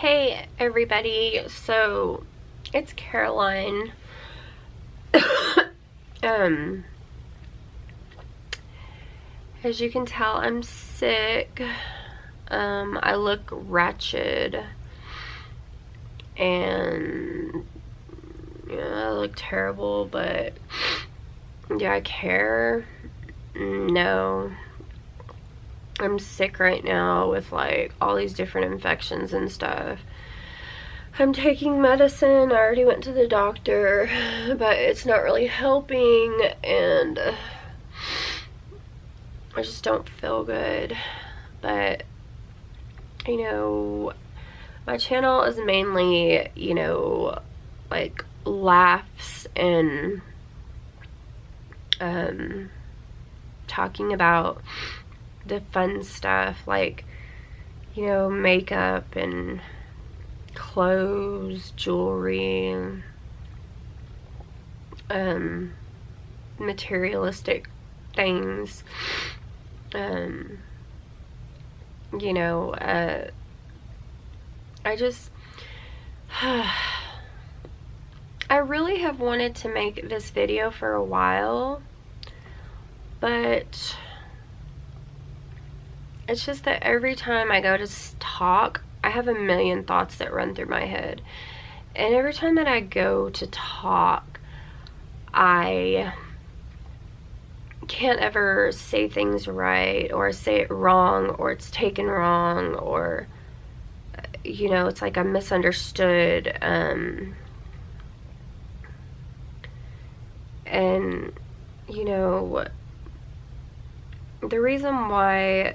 Hey everybody, so it's Caroline. um as you can tell, I'm sick. I look wretched and I look terrible, but do I care? No. I'm sick right now with like all these different infections and stuff. I'm taking medicine. I already went to the doctor, but it's not really helping, and I just don't feel good. But you know, my channel is mainly, like laughs and talking about the fun stuff, like, makeup and clothes, jewelry, materialistic things. I just I really have wanted to make this video for a while, but it's just that every time I go to talk, I have a million thoughts that run through my head. And every time that I go to talk, I can't ever say things right, or say it wrong, or it's taken wrong, or, it's like I'm misunderstood. And, the reason why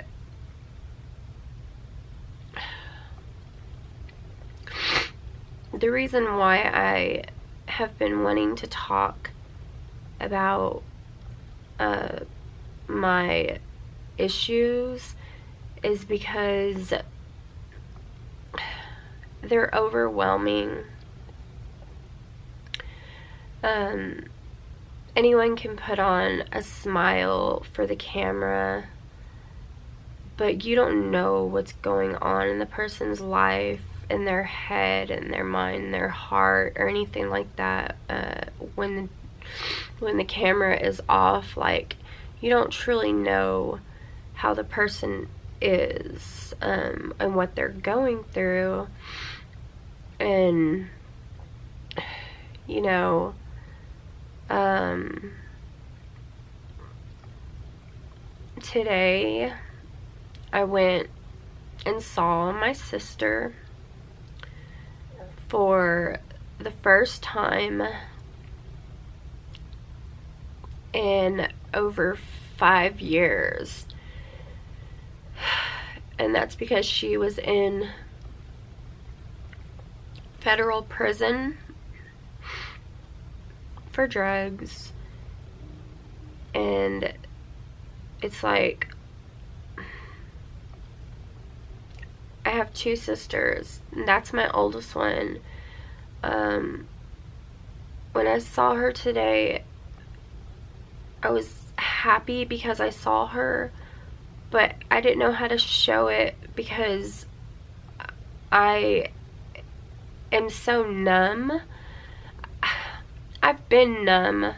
I have been wanting to talk about my issues is because they're overwhelming. Anyone can put on a smile for the camera, but you don't know what's going on in the person's life, in their head, in their mind, their heart, or anything like that. When the camera is off, like, you don't truly know how the person is, and what they're going through. And today I went and saw my sister for the first time in over 5 years. And that's because she was in federal prison for drugs. And it's like, I have 2 sisters, and that's my oldest one. When I saw her today, I was happy because I saw her, but I didn't know how to show it because I am so numb. I've been numb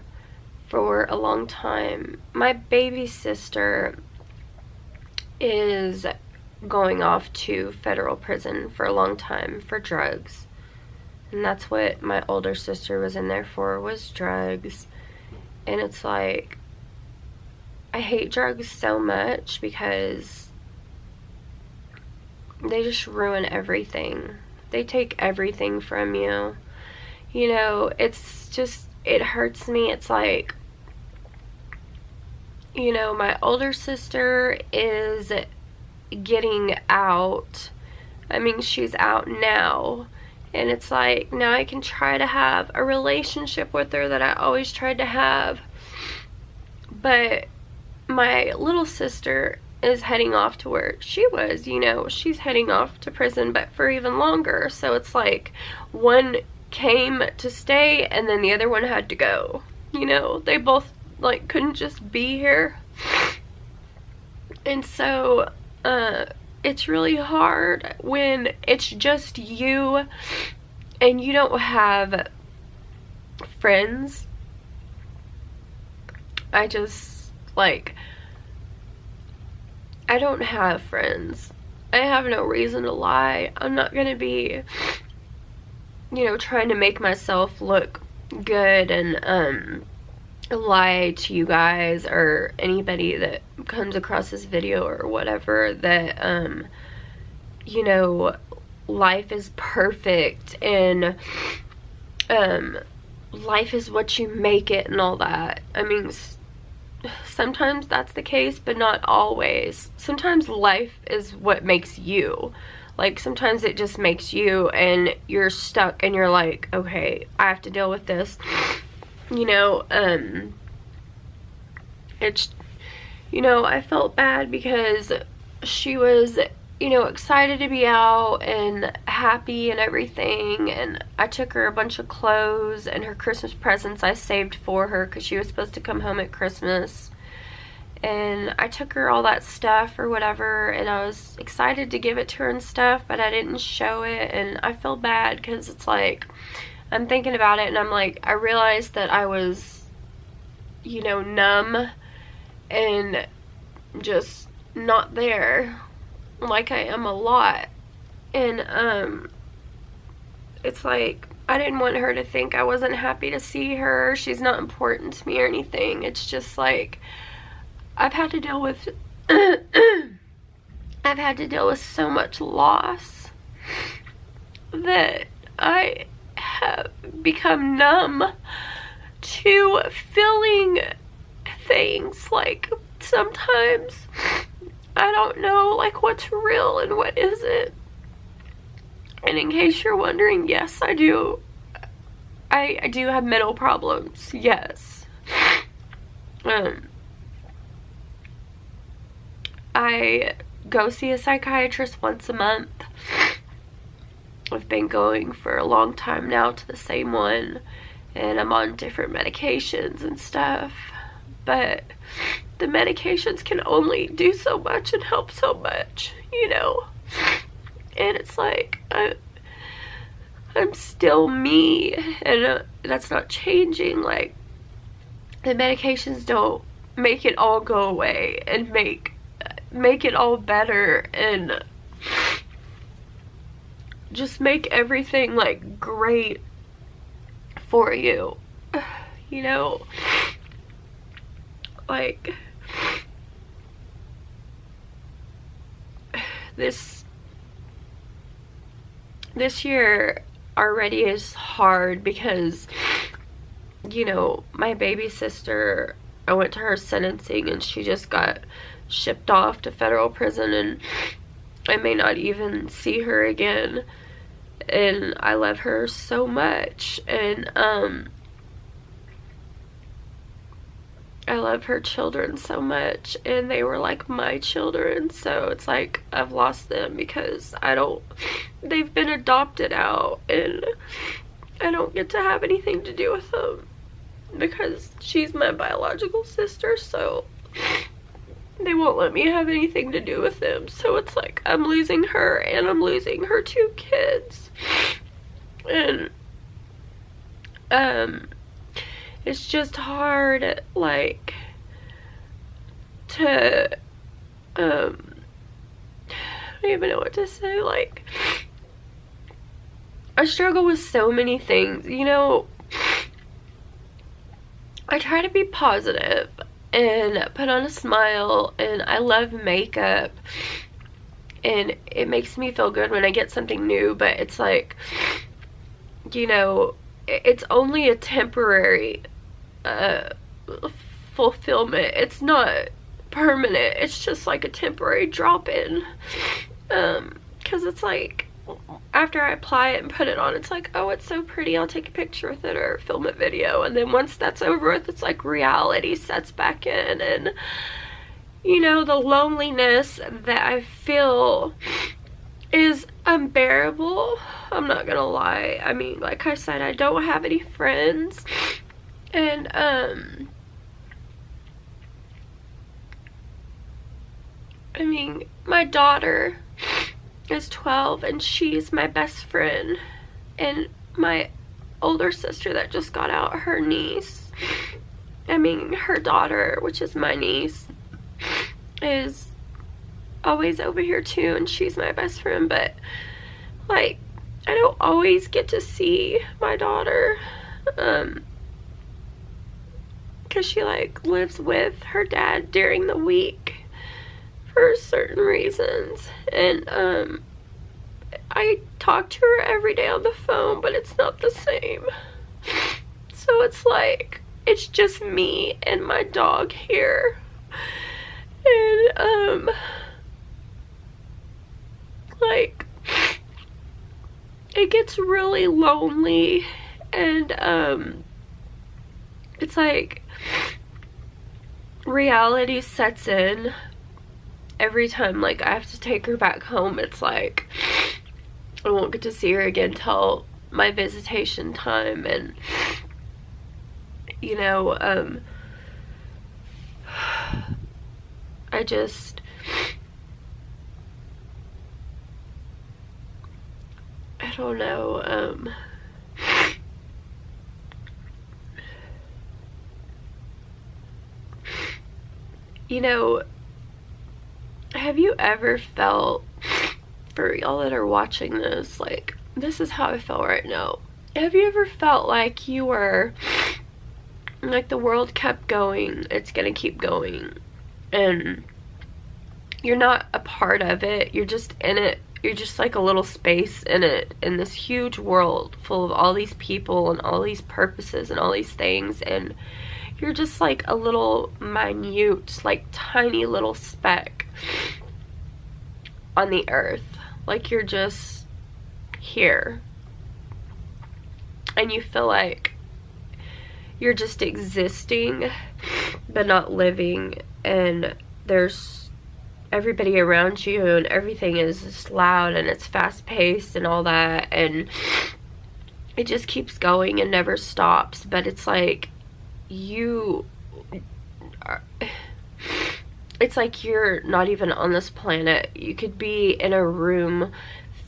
for a long time. My baby sister is going off to federal prison for a long time for drugs. And that's what my older sister was in there for, was drugs. And it's like, I hate drugs so much because they just ruin everything. They take everything from you. It's just, it hurts me. It's like, my older sister is getting out. I mean, she's out now. And it's like, now I can try to have a relationship with her that I always tried to have. But my little sister is heading off to where she was, she's heading off to prison, but for even longer. So it's like, one came to stay and then the other one had to go. They both like couldn't just be here. And so it's really hard when it's just you and you don't have friends. I just, like, I don't have friends. I have no reason to lie. I'm not gonna be, you know, trying to make myself look good and lie to you guys or anybody that comes across this video or whatever that you know, life is perfect and life is what you make it and all that. I mean, sometimes that's the case, but not always. Sometimes life is what makes you. Like, sometimes it just makes you and you're stuck and you're like, okay, I have to deal with this. You know, it's, you know, I felt bad because she was, you know, excited to be out and happy and everything, and I took her a bunch of clothes and her Christmas presents I saved for her because she was supposed to come home at Christmas, and I took her all that stuff or whatever, and I was excited to give it to her and stuff, but I didn't show it, and I feel bad because it's like, I'm thinking about it and I'm like, I realized that I was, you know, numb and just not there like I am a lot. And it's like, I didn't want her to think I wasn't happy to see her. She's not important to me or anything. It's just like, I've had to deal with I've had to deal with so much loss that I have become numb to feeling things. Like, sometimes I don't know, like, what's real and what isn't. And in case you're wondering, yes, I do. I do have mental problems, yes. I go see a psychiatrist once a month. I've been going for a long time now to the same one, and I'm on different medications and stuff, but the medications can only do so much and help so much, you know, and it's like, I'm still me, and that's not changing. Like, the medications don't make it all go away and make it all better and just make everything, like, great for you, you know, like, this year already is hard because, you know, my baby sister, I went to her sentencing and she just got shipped off to federal prison, and I may not even see her again, and I love her so much, and I love her children so much, and they were like my children, so it's like I've lost them because they've been adopted out, and I don't get to have anything to do with them because she's my biological sister, so they won't let me have anything to do with them. So it's like I'm losing her and I'm losing her 2 kids, and it's just hard, like, to I don't even know what to say. Like, I struggle with so many things, you know. I try to be positive and put on a smile, and I love makeup, and it makes me feel good when I get something new, but it's like, you know, it's only a temporary fulfillment. It's not permanent. It's just like a temporary drop-in, because it's like, after I apply it and put it on, it's like, oh, it's so pretty, I'll take a picture with it or film a video, and then once that's over with, it's like reality sets back in, and, you know, the loneliness that I feel is unbearable. I'm not gonna lie. I mean, like I said, I don't have any friends, and I mean, my daughter, is 12, and she's my best friend. And my older sister that just got out, her niece, her daughter, which is my niece, is always over here too, and she's my best friend. But like, I don't always get to see my daughter, because she like lives with her dad during the week for certain reasons. And I talk to her every day on the phone, but it's not the same. So it's like, it's just me and my dog here. And like, it gets really lonely. And it's like reality sets in every time like I have to take her back home. It's like I won't get to see her again till my visitation time. And you know, I just, I don't know, you know, have you ever felt, for y'all that are watching this, like, this is how I feel right now. Have you ever felt like you were, like, the world kept going, it's gonna keep going, and you're not a part of it, you're just in it, you're just like a little space in it, in this huge world full of all these people and all these purposes and all these things, and you're just like a little minute, like tiny little speck on the earth. Like you're just here. And you feel like you're just existing, but not living. And there's everybody around you, and everything is just loud, and it's fast paced and all that. And it just keeps going and never stops. But it's like, it's like you're not even on this planet. You could be in a room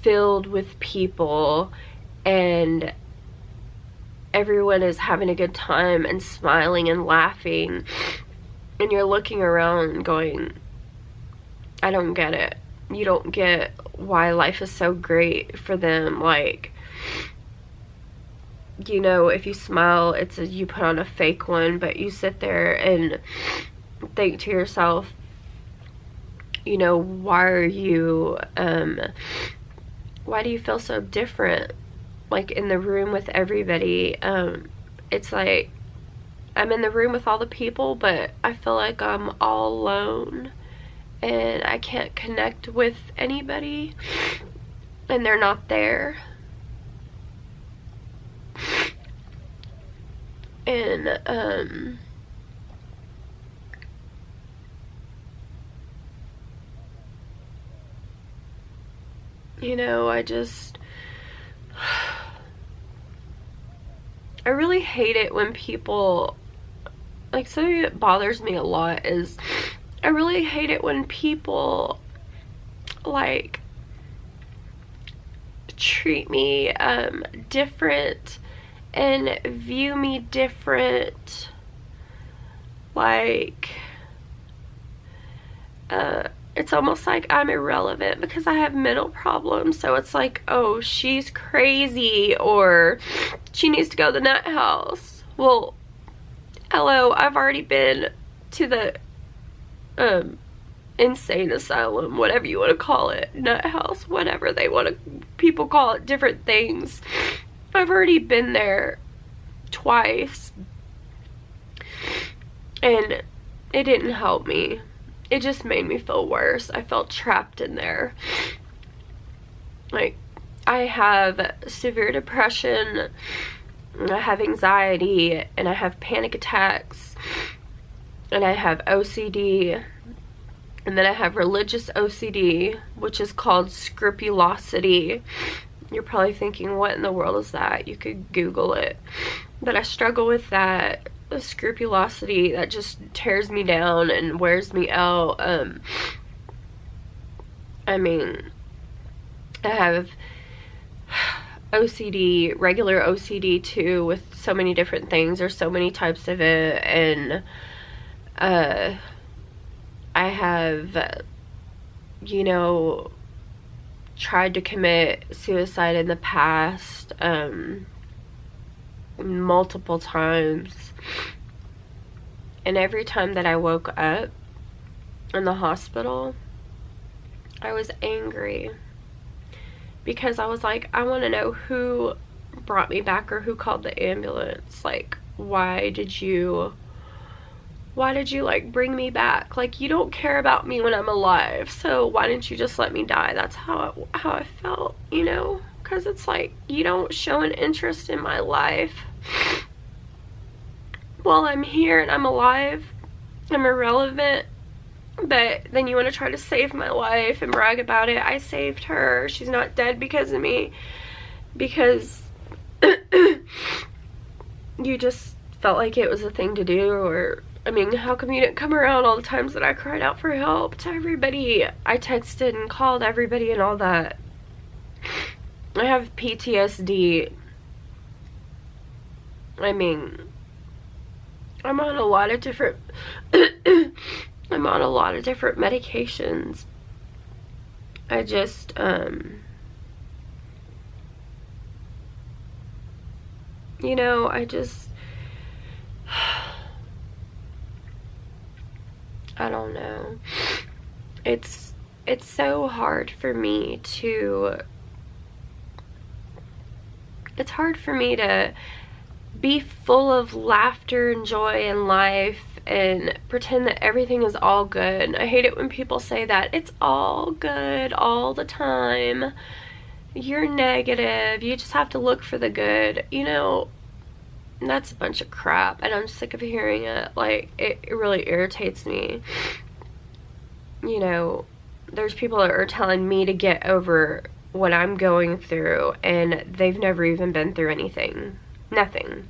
filled with people and everyone is having a good time and smiling and laughing, and you're looking around going, I don't get it. You don't get why life is so great for them. Like, you know, if you smile, it's you put on a fake one, but you sit there and think to yourself, you know, why do you feel so different, like in the room with everybody? It's like I'm in the room with all the people, but I feel like I'm all alone and I can't connect with anybody, and they're not there. And you know, I really hate it when people, like, something that bothers me a lot is I really hate it when people like treat me different and view me different, like it's almost like I'm irrelevant because I have mental problems. So it's like, oh, she's crazy, or she needs to go to the nut house. Well, hello, I've already been to the insane asylum, whatever you want to call it, nut house, whatever they want to, people call it different things. I've already been there twice, and it didn't help me. It just made me feel worse. I felt trapped in there. Like, I have severe depression, I have anxiety, and I have panic attacks, and I have OCD, and then I have religious OCD, which is called scrupulosity. You're probably thinking, what in the world is that? You could Google it. But I struggle with that, the scrupulosity that just tears me down and wears me out. I mean, I have OCD, regular OCD too, with so many different things. There's so many types of it, and I have, you know, tried to commit suicide in the past, multiple times, and every time that I woke up in the hospital, I was angry, because I was like, I want to know who brought me back or who called the ambulance. Like, why did you like bring me back? Like, you don't care about me when I'm alive, so why didn't you just let me die? That's how I felt, you know, because it's like, you don't show an interest in my life while I'm here and I'm alive. I'm irrelevant, but then you want to try to save my life and brag about it. I saved her. She's not dead because of me, because you just felt like it was a thing to do. Or, I mean, how come you didn't come around all the times that I cried out for help to everybody? I texted and called everybody and all that. I have PTSD. I mean, I'm on a lot of different I'm on a lot of different medications. I just you know, I don't know. It's so hard for me to be full of laughter and joy and life and pretend that everything is all good. I hate it when people say that. It's all good all the time. You're negative. You just have to look for the good. You know, that's a bunch of crap, and I'm sick of hearing it. Like, it really irritates me. You know, there's people that are telling me to get over what I'm going through, and they've never even been through anything. Nothing.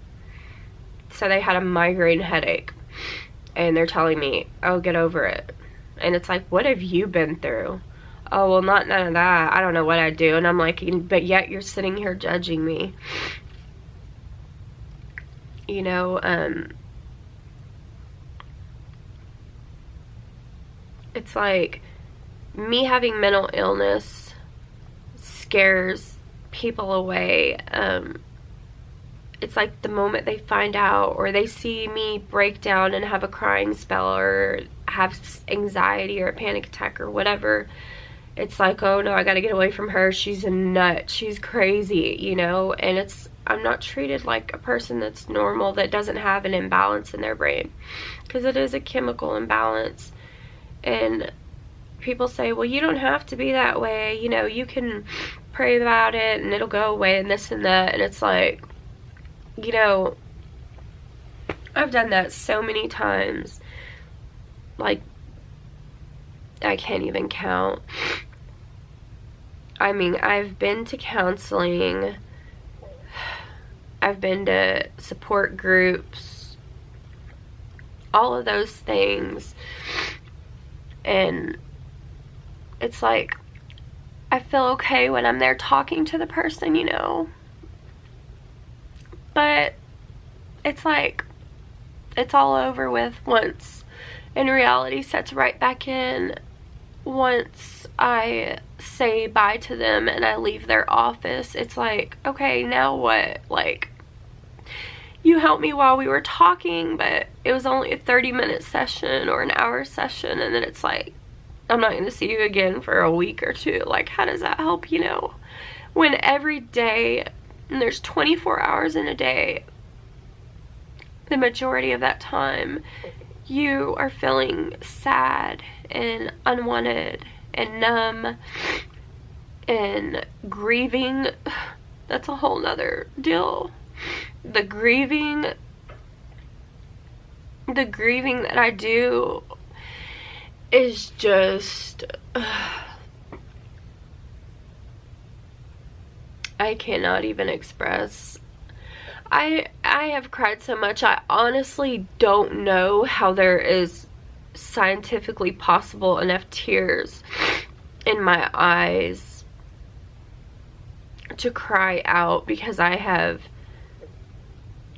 So they had a migraine headache, and they're telling me, oh, get over it. And it's like, what have you been through? Oh, well, none of that. I don't know what I'd do. And I'm like, but yet you're sitting here judging me. You know, it's like, me having mental illness scares people away. It's like the moment they find out, or they see me break down and have a crying spell, or have anxiety or a panic attack or whatever, it's like, oh no, I gotta get away from her. She's a nut. She's crazy, you know? And I'm not treated like a person that's normal, that doesn't have an imbalance in their brain, because it is a chemical imbalance. And people say, well, you don't have to be that way, you know, you can pray about it and it'll go away and this and that. And it's like, you know, I've done that so many times, like, I can't even count. I mean, I've been to counseling, I've been to support groups, all of those things, and it's like, I feel okay when I'm there talking to the person, you know, but it's like, it's all over with once, and reality sets right back in once I say bye to them and I leave their office. It's like, okay, now what? Like, you helped me while we were talking, but it was only a 30-minute session or an hour session, and then it's like, I'm not going to see you again for a week or two. Like, how does that help, you know? When every day, and there's 24 hours in a day, the majority of that time, you are feeling sad and unwanted and numb and grieving. That's a whole nother deal. The grieving that I do is just, I cannot even express. I have cried so much, I honestly don't know how there is scientifically possible enough tears in my eyes to cry out, because I have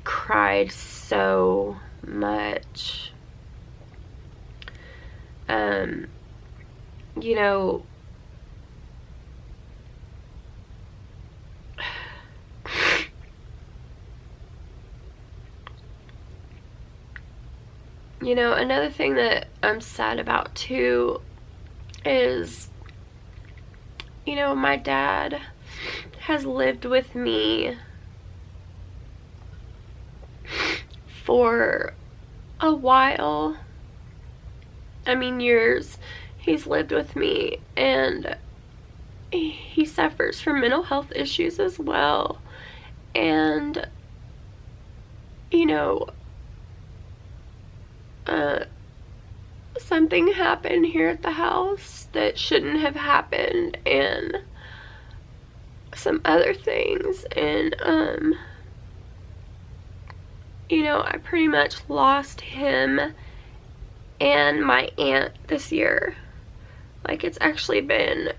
cried so much. You know, another thing that I'm sad about too is, my dad has lived with me for a while. I mean, years. He's lived with me, and he suffers from mental health issues as well. And, something happened here at the house that shouldn't have happened, and some other things, and I pretty much lost him and my aunt this year. Like, it's actually been,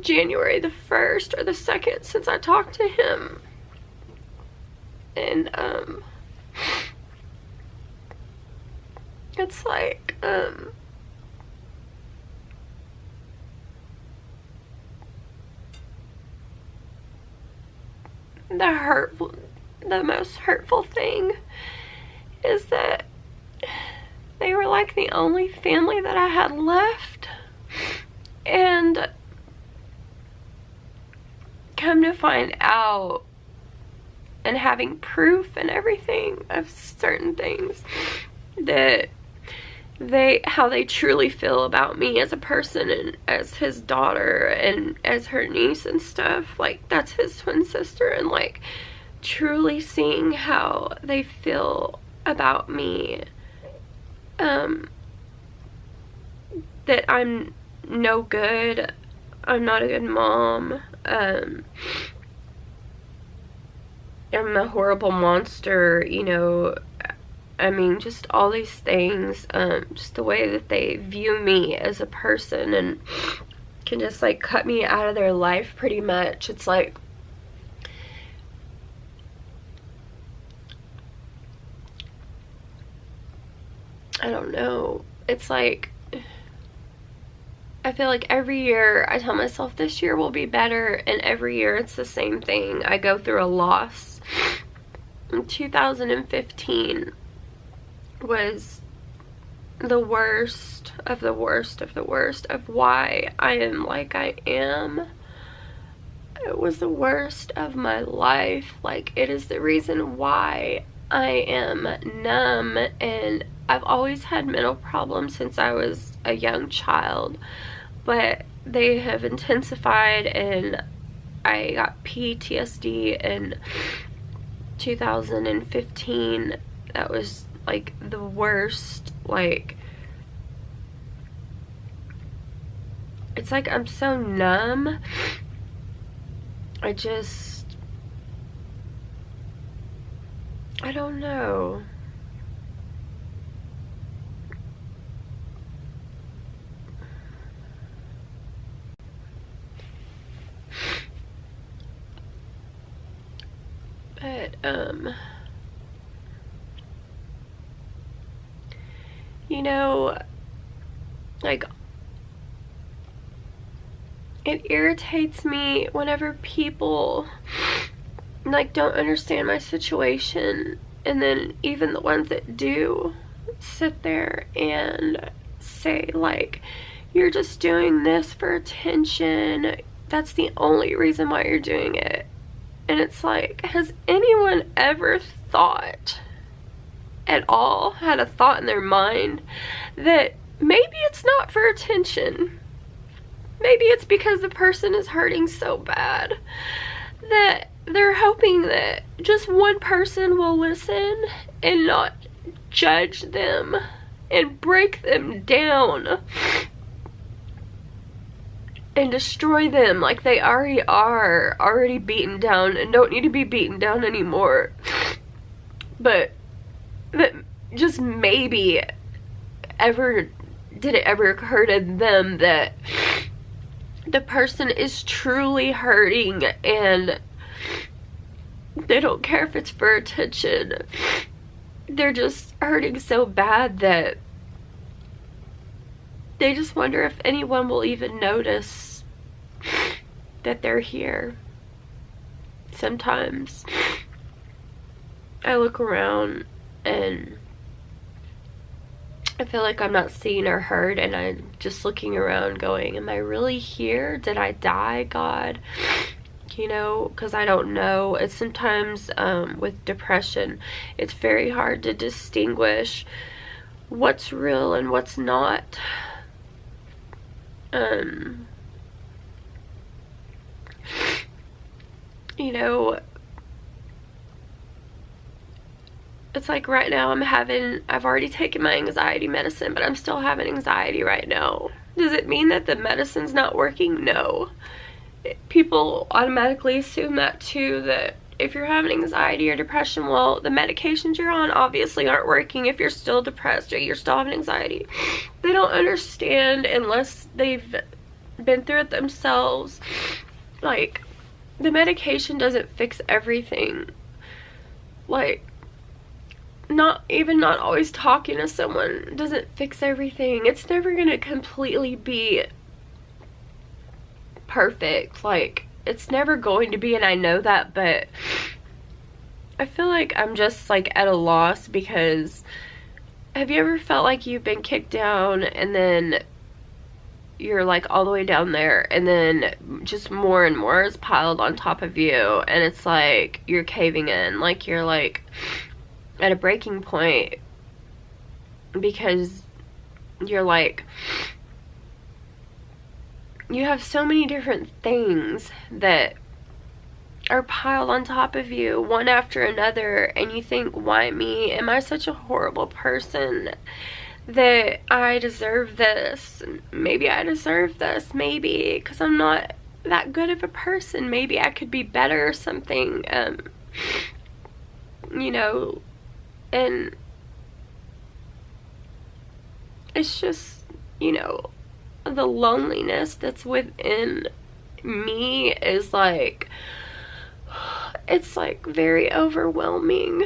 January the 1st or the 2nd since I talked to him. And it's like, the most hurtful thing is that they were like the only family that I had left, and come to find out, and having proof and everything of certain things, that how they truly feel about me as a person, and as his daughter, and as her niece and stuff. Like, that's his twin sister, and like truly seeing how they feel about me, that I'm no good, I'm not a good mom, I'm a horrible monster, I mean, just all these things, just the way that they view me as a person, and can just like cut me out of their life pretty much. It's like, I don't know, it's like, I feel like every year I tell myself this year will be better, and every year it's the same thing. I go through a loss. In 2015 was the worst of the worst of the worst of why I am like I am. It was the worst of my life. Like, it is the reason why I am numb, and I've always had mental problems since I was a young child, but they have intensified, and I got PTSD in 2015. That was like the worst. Like, it's like I'm so numb. I don't know. But, like, it irritates me whenever people, like, don't understand my situation, and then even the ones that do sit there and say, like, you're just doing this for attention, that's the only reason why you're doing it. And it's like, has anyone ever thought at all, had a thought in their mind that maybe it's not for attention? Maybe it's because the person is hurting so bad that they're hoping that just one person will listen and not judge them and break them down and destroy them like they already are, already beaten down and don't need to be beaten down anymore. But that just maybe did it ever occur to them that the person is truly hurting and they don't care if it's for attention. They're just hurting so bad that they just wonder if anyone will even notice that they're here. Sometimes I look around and I feel like I'm not seen or heard, and I'm just looking around going, am I really here? Did I die, God? You know, because I don't know. It's sometimes with depression, it's very hard to distinguish what's real and what's not. You know, it's like right now I've already taken my anxiety medicine, but I'm still having anxiety right now. Does it mean that the medicine's not working? No. People automatically assume that too, that if you're having anxiety or depression, well, the medications you're on obviously aren't working if you're still depressed or you're still having anxiety. They don't understand unless they've been through it themselves. Like, the medication doesn't fix everything. Like, not always talking to someone doesn't fix everything. It's never gonna completely be perfect. Like, it's never going to be, and I know that, but I feel like I'm just like at a loss, because have you ever felt like you've been kicked down and then you're like all the way down there, and then just more and more is piled on top of you, and it's like you're caving in, like you're like at a breaking point, because you're like, you have so many different things that are piled on top of you, one after another, and you think, why me? Am I such a horrible person that I deserve this? Maybe I deserve this, maybe, because I'm not that good of a person. Maybe I could be better or something, you know, and it's just, you know, the loneliness that's within me is like, it's like very overwhelming.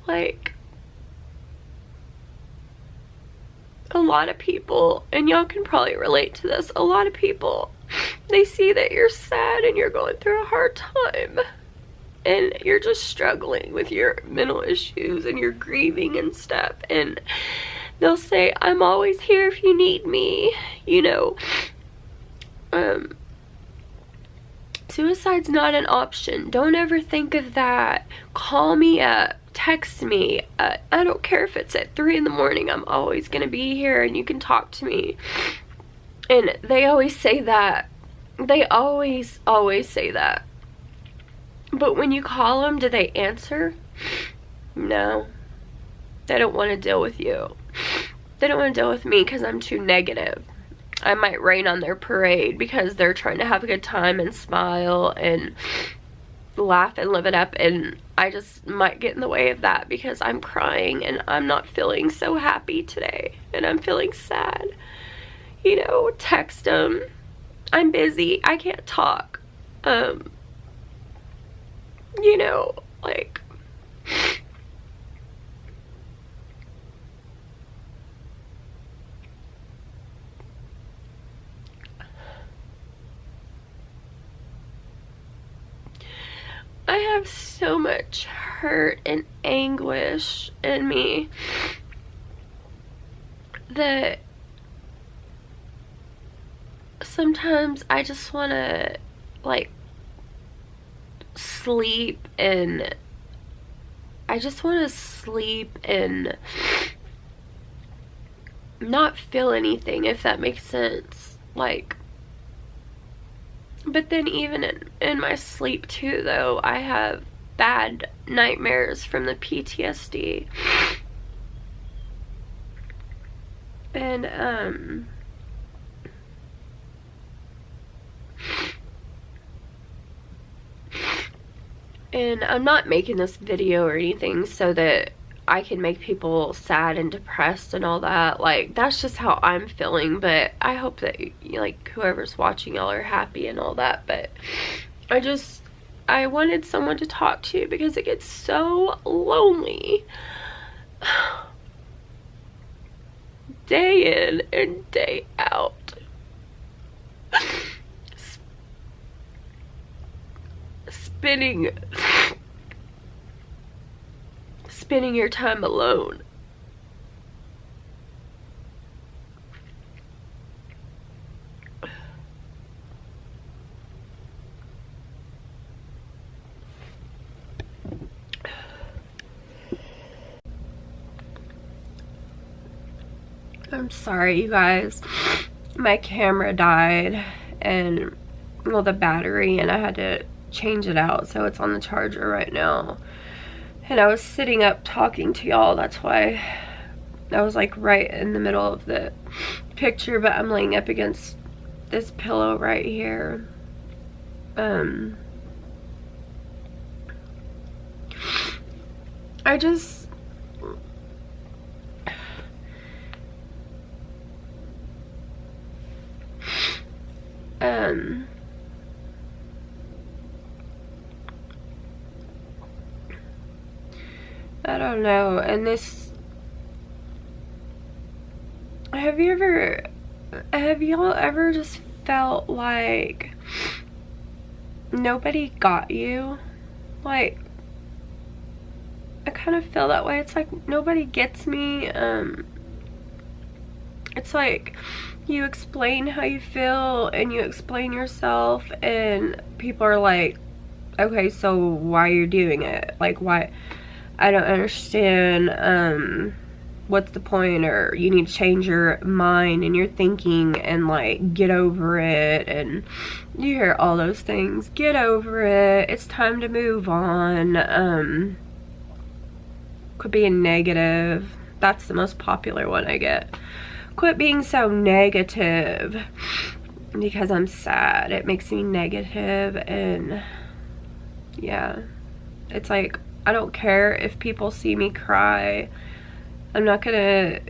Like, a lot of people, and y'all can probably relate to this, a lot of people, they see that you're sad and you're going through a hard time and you're just struggling with your mental issues and you're grieving and stuff, and they'll say, I'm always here if you need me, you know. Suicide's not an option. Don't ever think of that. Call me up, text me. I don't care if it's at 3 in the morning. I'm always gonna be here and you can talk to me. And they always say that. They always say that. But when you call them, do they answer? No. They don't want to deal with you. They don't want to deal with me because I'm too negative. I might rain on their parade because they're trying to have a good time and smile and laugh and live it up, and I just might get in the way of that because I'm crying and I'm not feeling so happy today and I'm feeling sad. You know, text them. I'm busy. I can't talk. You know, like, I have so much hurt and anguish in me that sometimes I just want to, like, sleep, and I just want to sleep and not feel anything, if that makes sense. Like, but then even in my sleep too, though, I have bad nightmares from the PTSD. And I'm not making this video or anything so that I can make people sad and depressed and all that. Like, that's just how I'm feeling, but I hope that, like, whoever's watching, y'all are happy and all that. But I wanted someone to talk to because it gets so lonely. Day in and day out. Spending your time alone. I'm sorry, you guys. My camera died, and, well, the battery, and I had to change it out, so it's on the charger right now. And I was sitting up talking to y'all. That's why I was like right in the middle of the picture, but I'm laying up against this pillow right here. I just, I don't know. And this, have y'all ever just felt like nobody got you? Like, I kind of feel that way. It's like nobody gets me. It's like you explain how you feel and you explain yourself, and people are like, okay, so why are you doing it? Like, why? I don't understand. What's the point? Or you need to change your mind and your thinking and, like, get over it. And you hear all those things. Get over it. It's time to move on. Quit being negative. That's the most popular one I get. Quit being so negative. Because I'm sad. It makes me negative. And yeah. It's like, I don't care if people see me cry. I'm not gonna,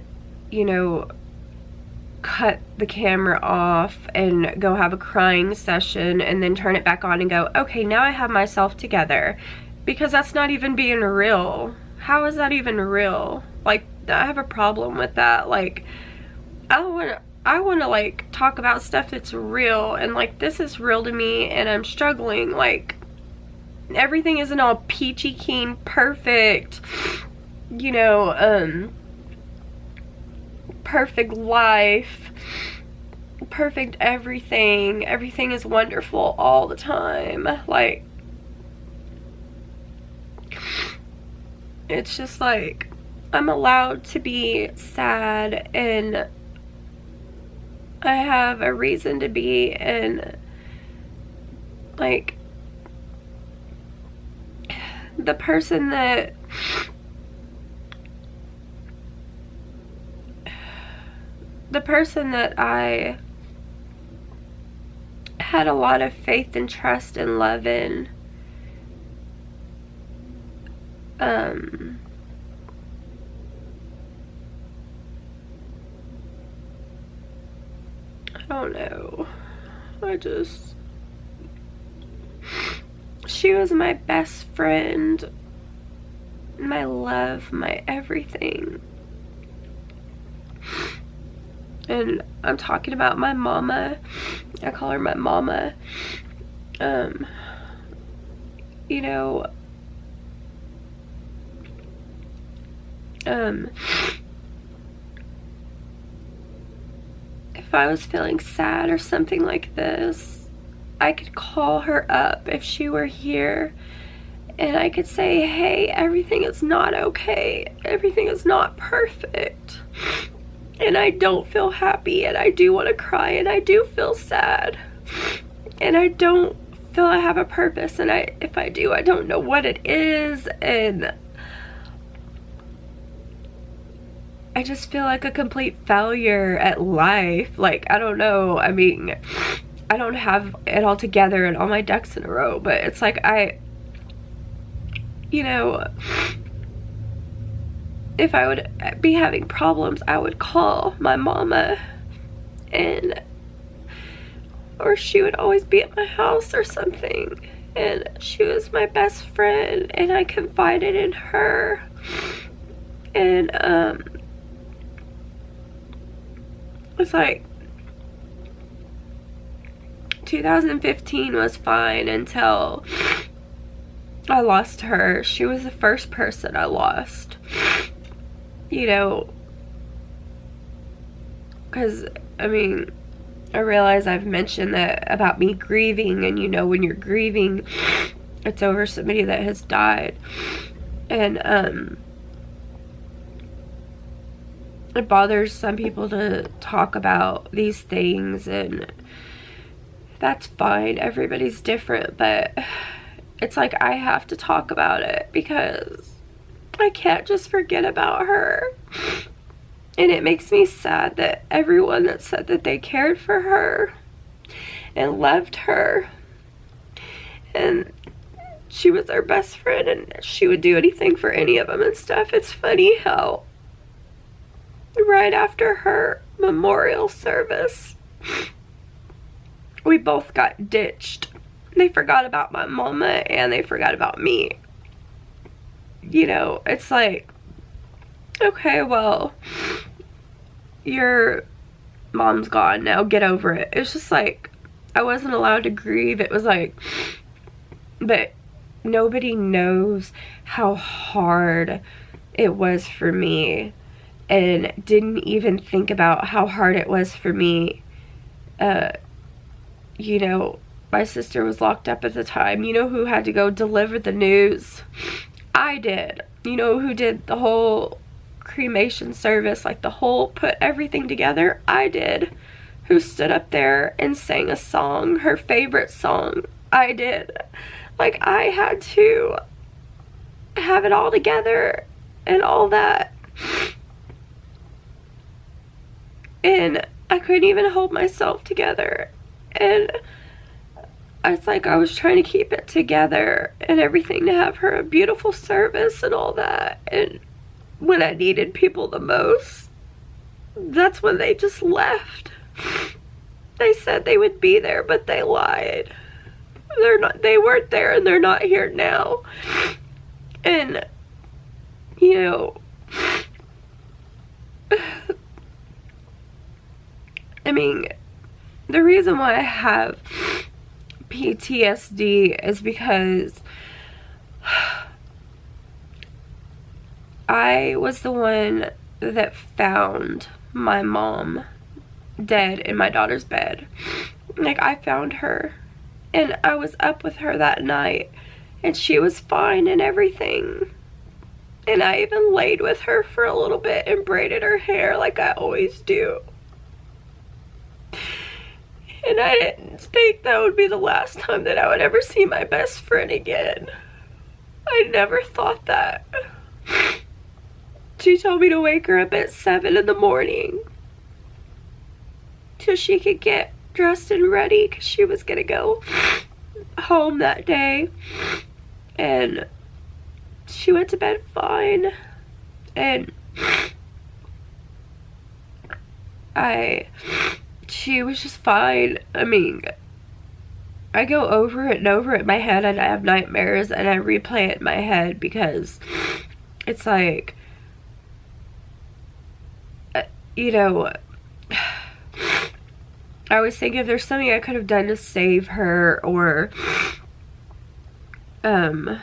you know, cut the camera off and go have a crying session and then turn it back on and go, okay, now I have myself together. Because that's not even being real. How is that even real? Like, I have a problem with that. Like, I want to like talk about stuff that's real, and like, this is real to me and I'm struggling. Like, everything isn't all peachy keen perfect, you know, perfect life, perfect everything. Everything is wonderful all the time. Like, it's just like, I'm allowed to be sad, and I have a reason to be, and like, the person that I had a lot of faith and trust and love in, I don't know. She was my best friend, my love, my everything. And I'm talking about my mama. I call her my mama. You know, if I was feeling sad or something like this, I could call her up if she were here, and I could say, hey, everything is not okay. Everything is not perfect. And I don't feel happy, and I do want to cry, and I do feel sad. And I don't feel I have a purpose, and if I do, I don't know what it is, and I just feel like a complete failure at life. Like, I don't know. I mean, I don't have it all together and all my ducks in a row, but it's like, you know, if I would be having problems, I would call my mama, and or she would always be at my house or something, and she was my best friend, and I confided in her. And it's like 2015 was fine until I lost her. She was the first person I lost, you know, because I mean, I realize I've mentioned that about me grieving, and you know, when you're grieving, it's over somebody that has died. And it bothers some people to talk about these things, and that's fine. Everybody's different, but it's like I have to talk about it because I can't just forget about her. And it makes me sad that everyone that said that they cared for her and loved her, and she was their best friend, and she would do anything for any of them and stuff. It's funny how right after her memorial service, we both got ditched. They forgot about my mama and they forgot about me. You know, it's like, okay, well, your mom's gone now, get over it. It's just like, I wasn't allowed to grieve. It was like, but nobody knows how hard it was for me, and didn't even think about how hard it was for me. You know, my sister was locked up at the time. You know who had to go deliver the news? I did. You know who did the whole cremation service, like the whole, put everything together? I did. Who stood up there and sang a song, her favorite song? I did. Like, I had to have it all together and all that. And I couldn't even hold myself together. And it's like I was trying to keep it together and everything to have her a beautiful service and all that. And when I needed people the most, that's when they just left. They said they would be there, but they lied. They weren't there, and they're not here now. And, you know, I mean, the reason why I have PTSD is because I was the one that found my mom dead in my daughter's bed. Like, I found her, and I was up with her that night, and she was fine and everything. And I even laid with her for a little bit and braided her hair like I always do. And I didn't think that would be the last time that I would ever see my best friend again. I never thought that. She told me to wake her up at 7 in the morning so she could get dressed and ready, because she was gonna go home that day. And she went to bed fine, and she was just fine. I mean, I go over it and over it in my head, and I have nightmares, and I replay it in my head, because it's like, you know, I always think if there's something I could have done to save her, or I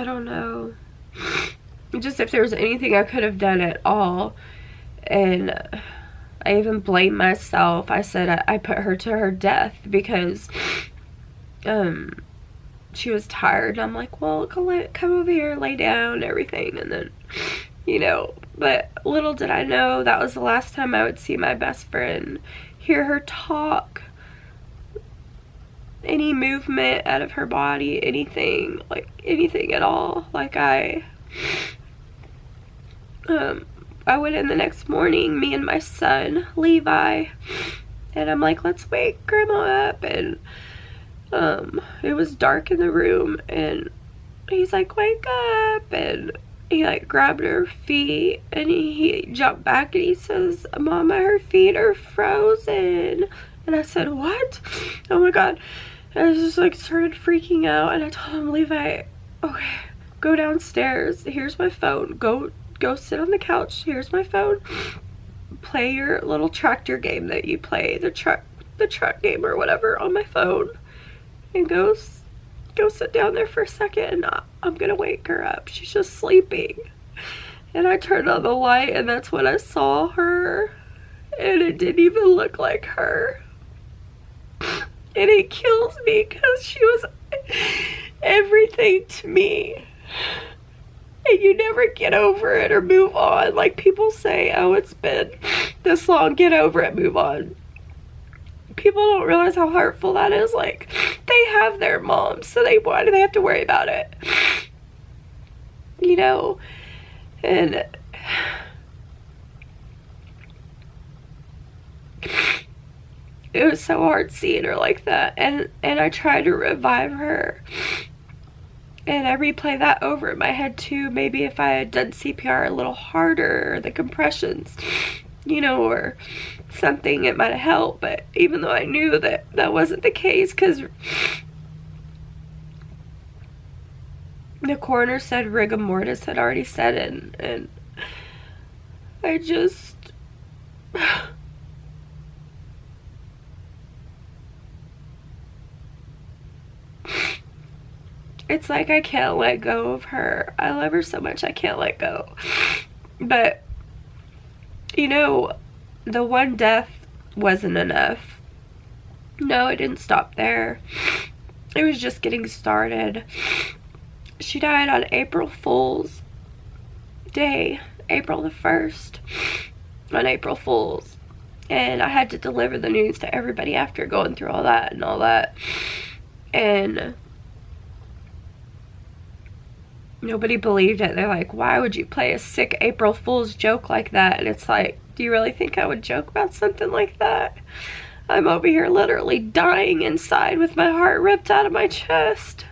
don't know, just if there was anything I could have done at all. And I even blamed myself. I said I put her to her death because she was tired. And I'm like, well, come over here, lay down, everything. And then, you know, but little did I know that was the last time I would see my best friend, hear her talk, any movement out of her body, anything, like anything at all. Like I went in the next morning, me and my son, Levi, and I'm like, let's wake Grandma up. And it was dark in the room, and he's like, wake up, and he like grabbed her feet, and he jumped back and he says, Mama, her feet are frozen. And I said, what? Oh my god. And I just like started freaking out, and I told him, Levi, okay, go downstairs, here's my phone, go sit on the couch, here's my phone, play your little tractor game that you play, the truck game or whatever on my phone, and go sit down there for a second, and I'm gonna wake her up, she's just sleeping. And I turned on the light, and that's when I saw her, and it didn't even look like her. And it kills me because she was everything to me. And you never get over it or move on. Like people say, oh, it's been this long, get over it, move on. People don't realize how hurtful that is. Like, they have their moms, so why do they have to worry about it? You know? And it was so hard seeing her like that, and I tried to revive her, and I replay that over in my head too. Maybe if I had done CPR a little harder, or the compressions, you know, or something, it might have helped. But even though I knew that that wasn't the case, because the coroner said rigor mortis had already set in, and I just it's like I can't let go of her. I love her so much, I can't let go. But, you know, the one death wasn't enough. No, it didn't stop there. It was just getting started. She died on April Fool's Day, April the 1st, on April Fool's. And I had to deliver the news to everybody after going through all that and all that. And nobody believed it. They're like, why would you play a sick April Fool's joke like that? And it's like, do you really think I would joke about something like that? I'm over here literally dying inside with my heart ripped out of my chest.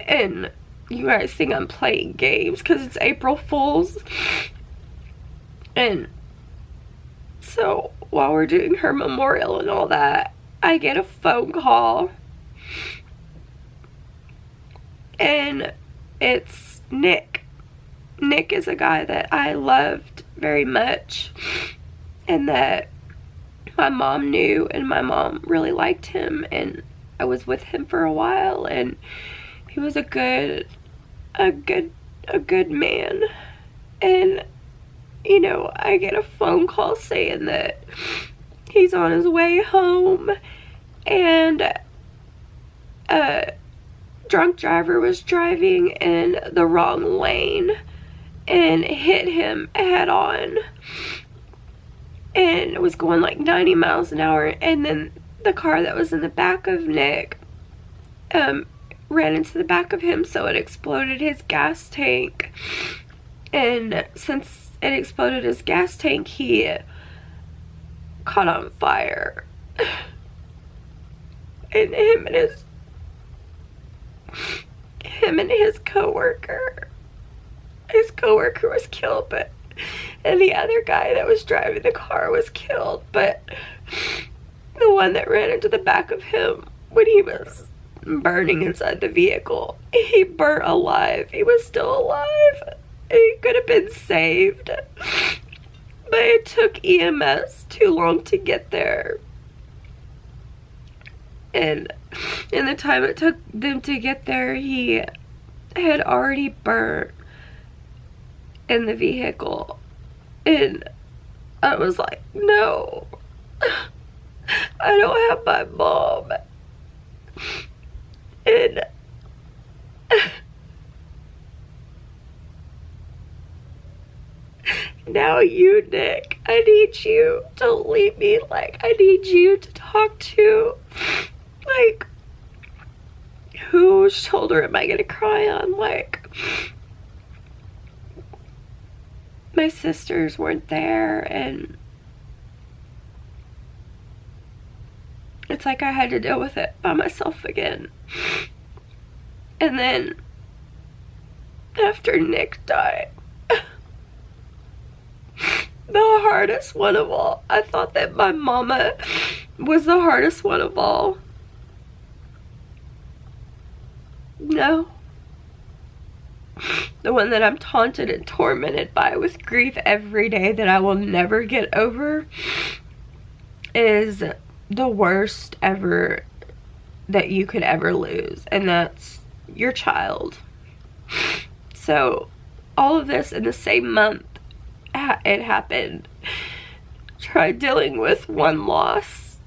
And you guys think I'm playing games because it's April Fool's. And so while we're doing her memorial and all that, I get a phone call. And it's Nick. Nick is a guy that I loved very much, and that my mom knew, and my mom really liked him, and I was with him for a while, and he was a good man. And you know, I get a phone call saying that he's on his way home, and drunk driver was driving in the wrong lane and hit him head on, and it was going like 90 miles an hour. And then the car that was in the back of Nick ran into the back of him, so it exploded his gas tank. And since it exploded his gas tank, he caught on fire. And him and his coworker was killed, and the other guy that was driving the car was killed. But the one that ran into the back of him, when he was burning inside the vehicle, he burnt alive. He was still alive. He could have been saved, but it took EMS too long to get there. And in the time it took them to get there, he had already burnt in the vehicle. And I was like, no, I don't have my mom. And now you, Nick, I need you to leave me. Like, I need you to talk to, like, whose shoulder am I gonna cry on? Like, my sisters weren't there, and it's like I had to deal with it by myself again. And then after Nick died, the hardest one of all, I thought that my mama was the hardest one of all. No. The one that I'm taunted and tormented by with grief every day that I will never get over is the worst ever that you could ever lose, and that's your child. So all of this in the same month it happened. Try dealing with one loss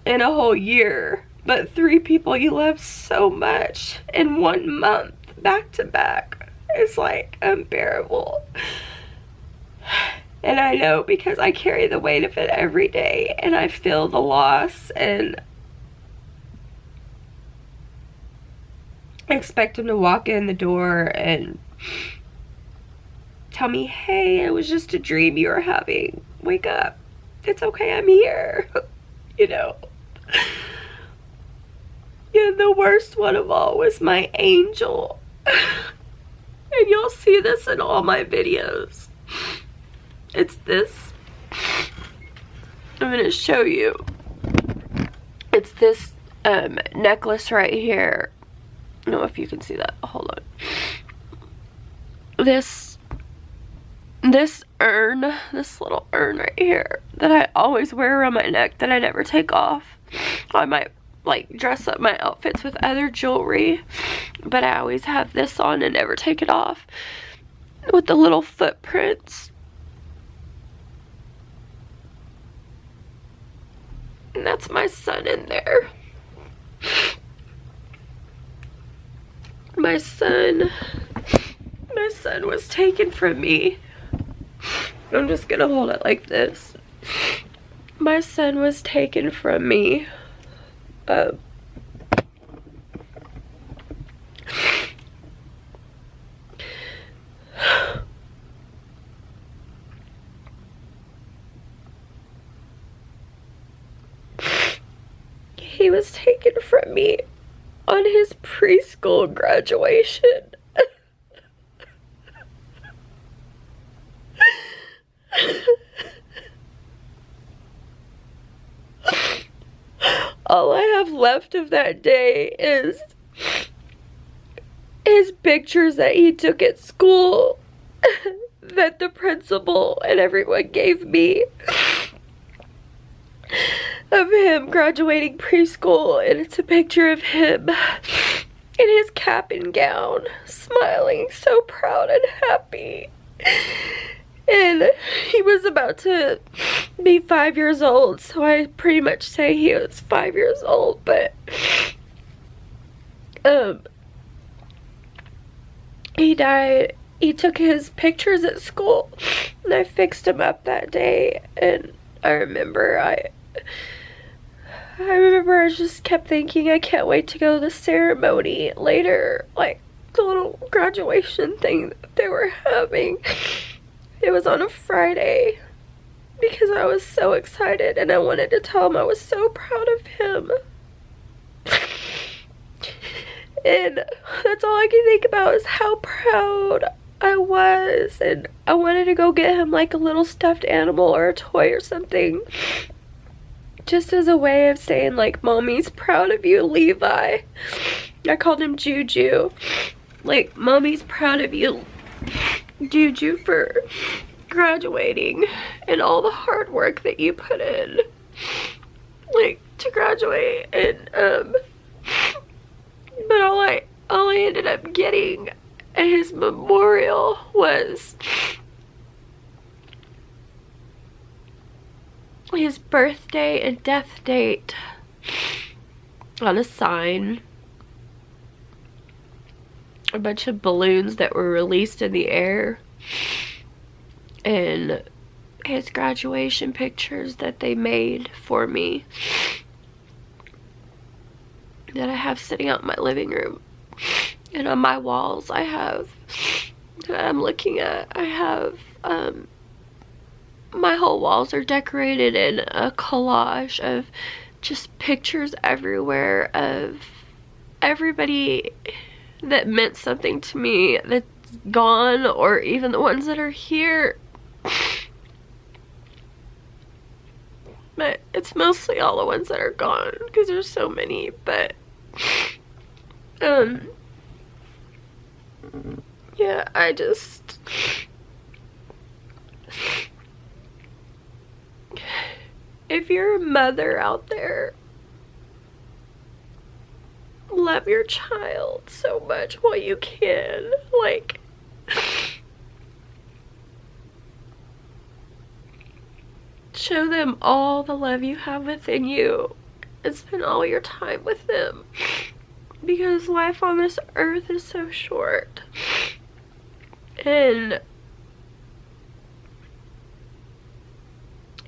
in a whole year, but 3 people you love so much in 1 month back to back is like unbearable. And I know because I carry the weight of it every day, and I feel the loss, and I expect him to walk in the door and tell me, hey, it was just a dream you were having. Wake up. It's okay, I'm here. You know. Yeah, the worst one of all was my angel. And you'll see this in all my videos. It's this. I'm going to show you. It's this necklace right here. I don't know if you can see that. Hold on. This urn, this little urn right here that I always wear around my neck that I never take off. I might like dress up my outfits with other jewelry, but I always have this on and never take it off, with the little footprints. And that's my son in there. My son was taken from me. I'm just gonna hold it like this. My son was taken from me. He was taken from me on his preschool graduation. All I have left of that day is his pictures that he took at school that the principal and everyone gave me of him graduating preschool, and it's a picture of him in his cap and gown, smiling, so proud and happy. And he was about to be 5 years old, so I pretty much say he was 5 years old, but he died. He took his pictures at school, and I fixed him up that day. And I remember I just kept thinking, I can't wait to go to the ceremony later, like the little graduation thing that they were having. It was on a Friday because I was so excited and I wanted to tell him I was so proud of him. And that's all I can think about is how proud I was. And I wanted to go get him like a little stuffed animal or a toy or something, just as a way of saying like, Mommy's proud of you, Levi. I called him Juju. Like, Mommy's proud of you, Juju, for graduating and all the hard work that you put in, like, to graduate. And but all I ended up getting at his memorial was his birthday and death date on a sign, a bunch of balloons that were released in the air, and his graduation pictures that they made for me that I have sitting out in my living room. And on my walls I have, that I'm looking at, I have, my whole walls are decorated in a collage of just pictures everywhere of everybody that meant something to me that's gone, or even the ones that are here. But it's mostly all the ones that are gone, because there's so many. But yeah, I just, if you're a mother out there, love your child so much while you can. Like, show them all the love you have within you and spend all your time with them, because life on this earth is so short. And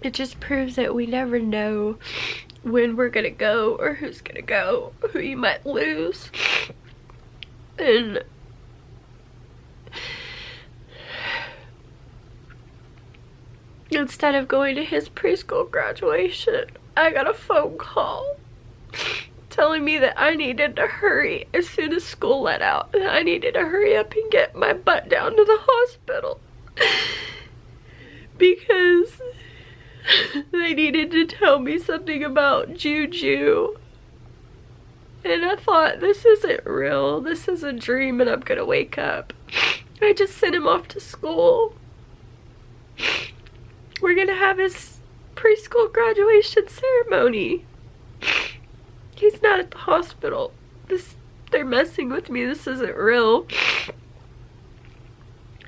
it just proves that we never know when we're gonna go, or who's gonna go, who you might lose. And instead of going to his preschool graduation, I got a phone call telling me that I needed to hurry as soon as school let out. And I needed to hurry up and get my butt down to the hospital because they needed to tell me something about Juju. And I thought, this isn't real. This is a dream and I'm gonna wake up. I just sent him off to school. We're gonna have his preschool graduation ceremony. He's not at the hospital. They're messing with me. This isn't real.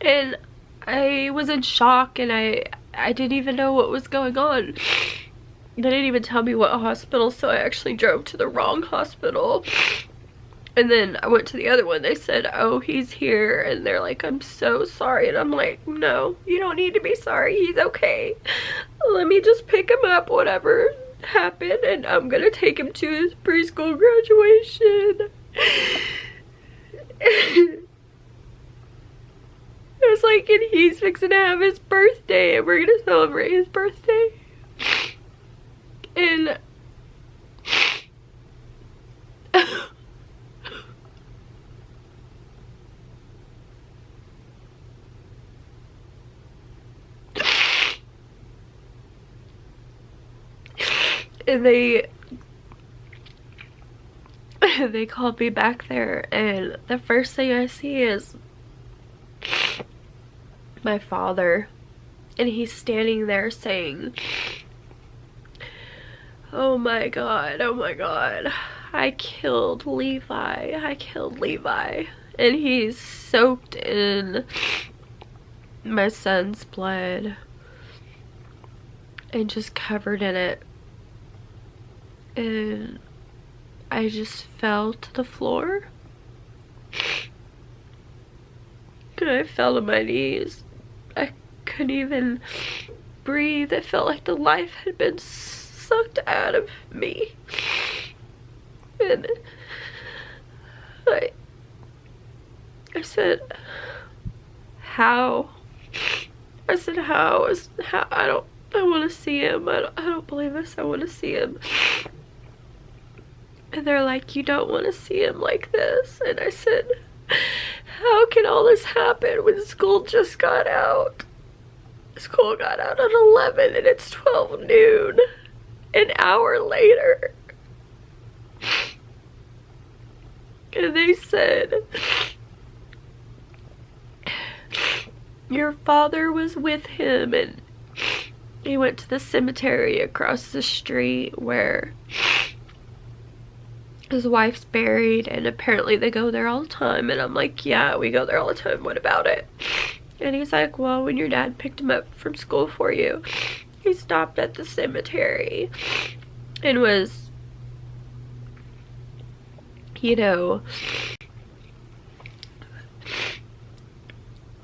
And I was in shock, and I didn't even know what was going on. They didn't even tell me what hospital, so I actually drove to the wrong hospital. And then I went to the other one. They said, oh, he's here. And they're like, I'm so sorry. And I'm like, no, you don't need to be sorry. He's okay. Let me just pick him up, whatever happened. And I'm going to take him to his preschool graduation. It was like, and he's fixing to have his birthday. And we're going to celebrate his birthday. And and they called me back there, and the first thing I see is my father, and he's standing there saying, oh my god, I killed Levi. And he's soaked in my son's blood and just covered in it. And I just fell to the floor. And I fell to my knees. I couldn't even breathe. It felt like the life had been sucked out of me. And I said, how? I said, how? I want to see him. I don't believe this. I want to see him. And they're like, you don't want to see him like this. And I said, how can all this happen when school just got out? School got out at 11 and it's 12 noon. An hour later. And they said, your father was with him, and he went to the cemetery across the street where his wife's buried, and apparently they go there all the time. And I'm like, yeah, we go there all the time, what about it? And he's like, well, when your dad picked him up from school for you, he stopped at the cemetery and was, you know,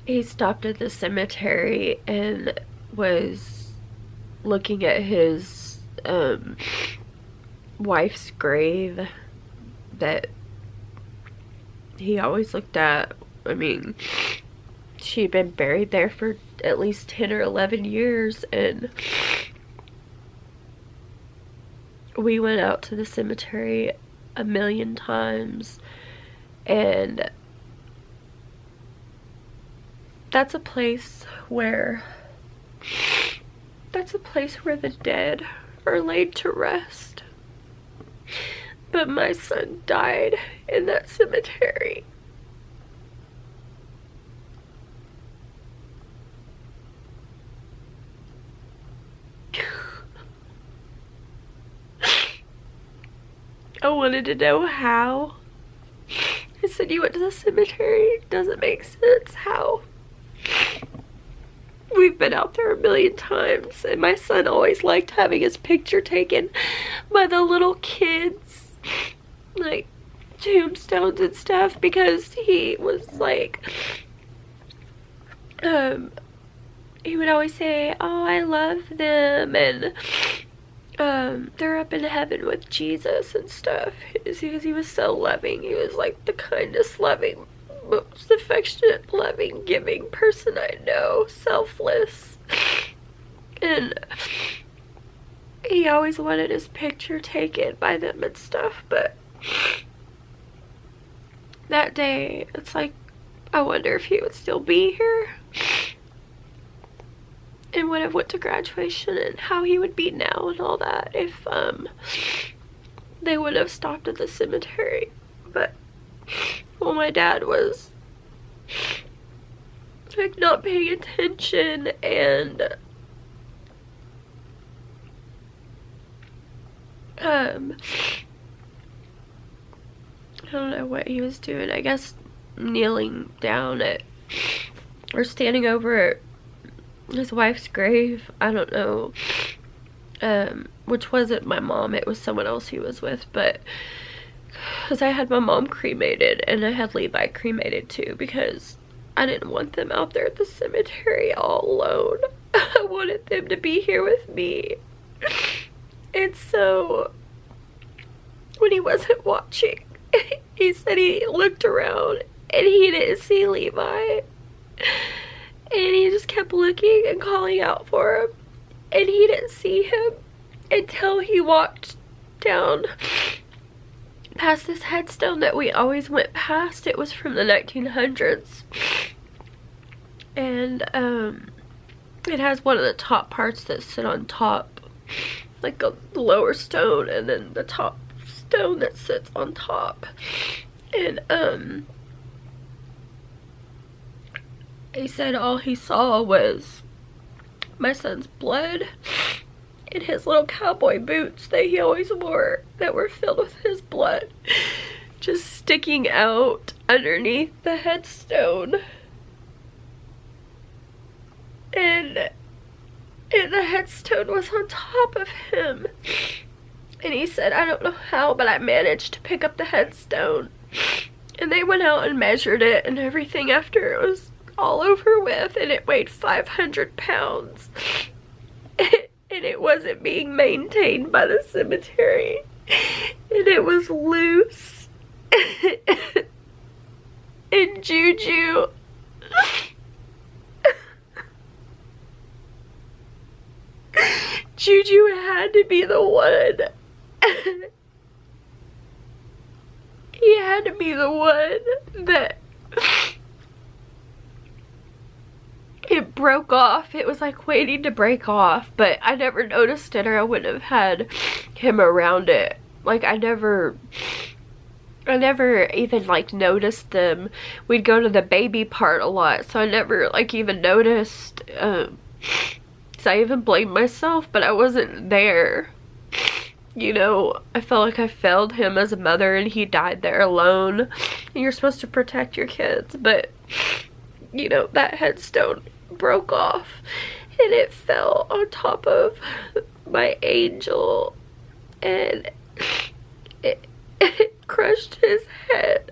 he stopped at the cemetery and was looking at his wife's grave that he always looked at. I mean, she'd been buried there for at least 10 or 11 years, and we went out to the cemetery a million times. And that's a place where the dead are laid to rest. But my son died in that cemetery. I wanted to know how. I said, you went to the cemetery? It doesn't make sense. How? We've been out there a million times, and my son always liked having his picture taken by the little kids, like tombstones and stuff, because he was like, he would always say, oh, I love them, and they're up in heaven with Jesus and stuff, because he was so loving. He was like the kindest, loving, most affectionate, loving, giving person I know, selfless. And he always wanted his picture taken by them and stuff, but that day, it's like, I wonder if he would still be here and would have went to graduation, and how he would be now and all that if they would have stopped at the cemetery. But well, my dad was like not paying attention, and I don't know what he was doing. I guess kneeling down at or standing over at his wife's grave. I don't know, which wasn't my mom, it was someone else he was with, but because I had my mom cremated and I had Levi cremated too, because I didn't want them out there at the cemetery all alone. I wanted them to be here with me. And so when he wasn't watching, he said he looked around and he didn't see Levi, and he just kept looking and calling out for him, and he didn't see him until he walked down past this headstone that we always went past. It was from the 1900s, and it has one of the top parts that sit on top, like a lower stone, and then the top stone that sits on top. And he said all he saw was my son's blood and his little cowboy boots that he always wore that were filled with his blood just sticking out underneath the headstone. And the headstone was on top of him. And he said, I don't know how, but I managed to pick up the headstone. And they went out and measured it and everything after it was all over with, and it weighed 500 pounds. And it wasn't being maintained by the cemetery. And it was loose. And Juju had to be the one. He had to be the one that it broke off. It was like waiting to break off, but I never noticed it, or I wouldn't have had him around it. Like I never even like noticed them. We'd go to the baby part a lot, so I never like even noticed. So I even blamed myself, but I wasn't there. You know, I felt like I failed him as a mother, and he died there alone. And you're supposed to protect your kids, but you know, that headstone broke off and it fell on top of my angel, and it crushed his head.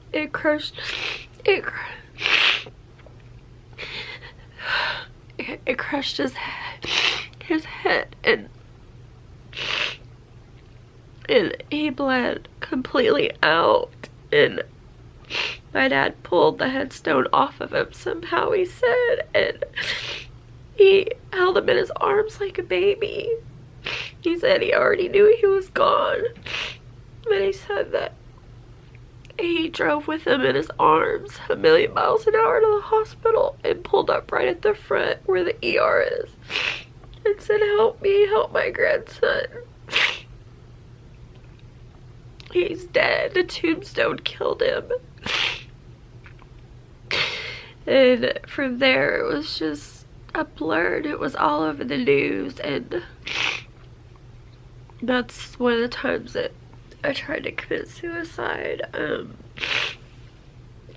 It crushed his head, and and he bled completely out, and my dad pulled the headstone off of him somehow, he said, and he held him in his arms like a baby. He said he already knew he was gone, but he said that he drove with him in his arms 1,000,000 miles an hour to the hospital and pulled up right at the front where the ER is and said, "Help me, help my grandson. He's dead. The tombstone killed him." And from there, it was just a blur. It was all over the news, and that's one of the times that I tried to commit suicide.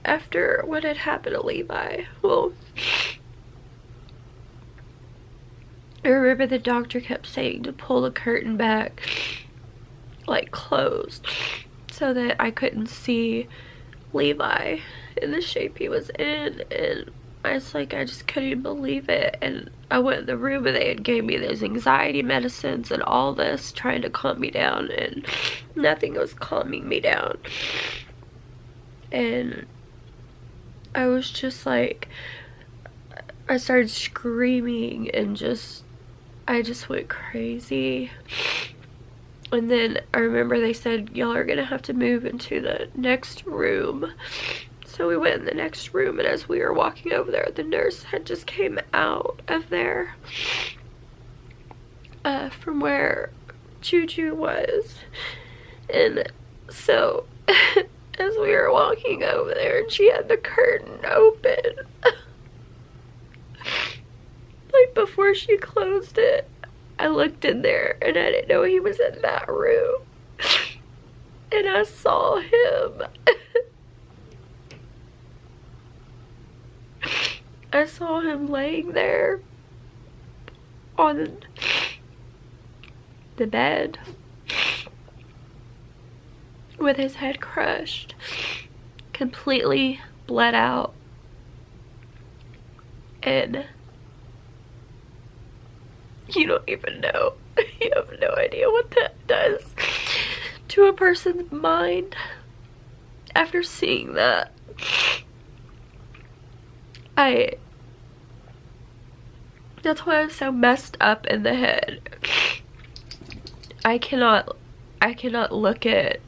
After what had happened to Levi. Well, I remember the doctor kept saying to pull the curtain back, like closed, so that I couldn't see Levi in the shape he was in, and I was like, I just couldn't believe it. And I went in the room and they had gave me those anxiety medicines and all this, trying to calm me down, and nothing was calming me down. And I was just like, I started screaming and I just went crazy. And then I remember they said, y'all are gonna have to move into the next room. So we went in the next room, and as we were walking over there, the nurse had just came out of there from where Juju was. And so as we were walking over there, and she had the curtain open, like before she closed it, I looked in there and I didn't know he was in that room. And I saw him. I saw him laying there on the bed with his head crushed, completely bled out, and you don't even know. You have no idea what that does to a person's mind after seeing that. That's why I'm so messed up in the head. I cannot look at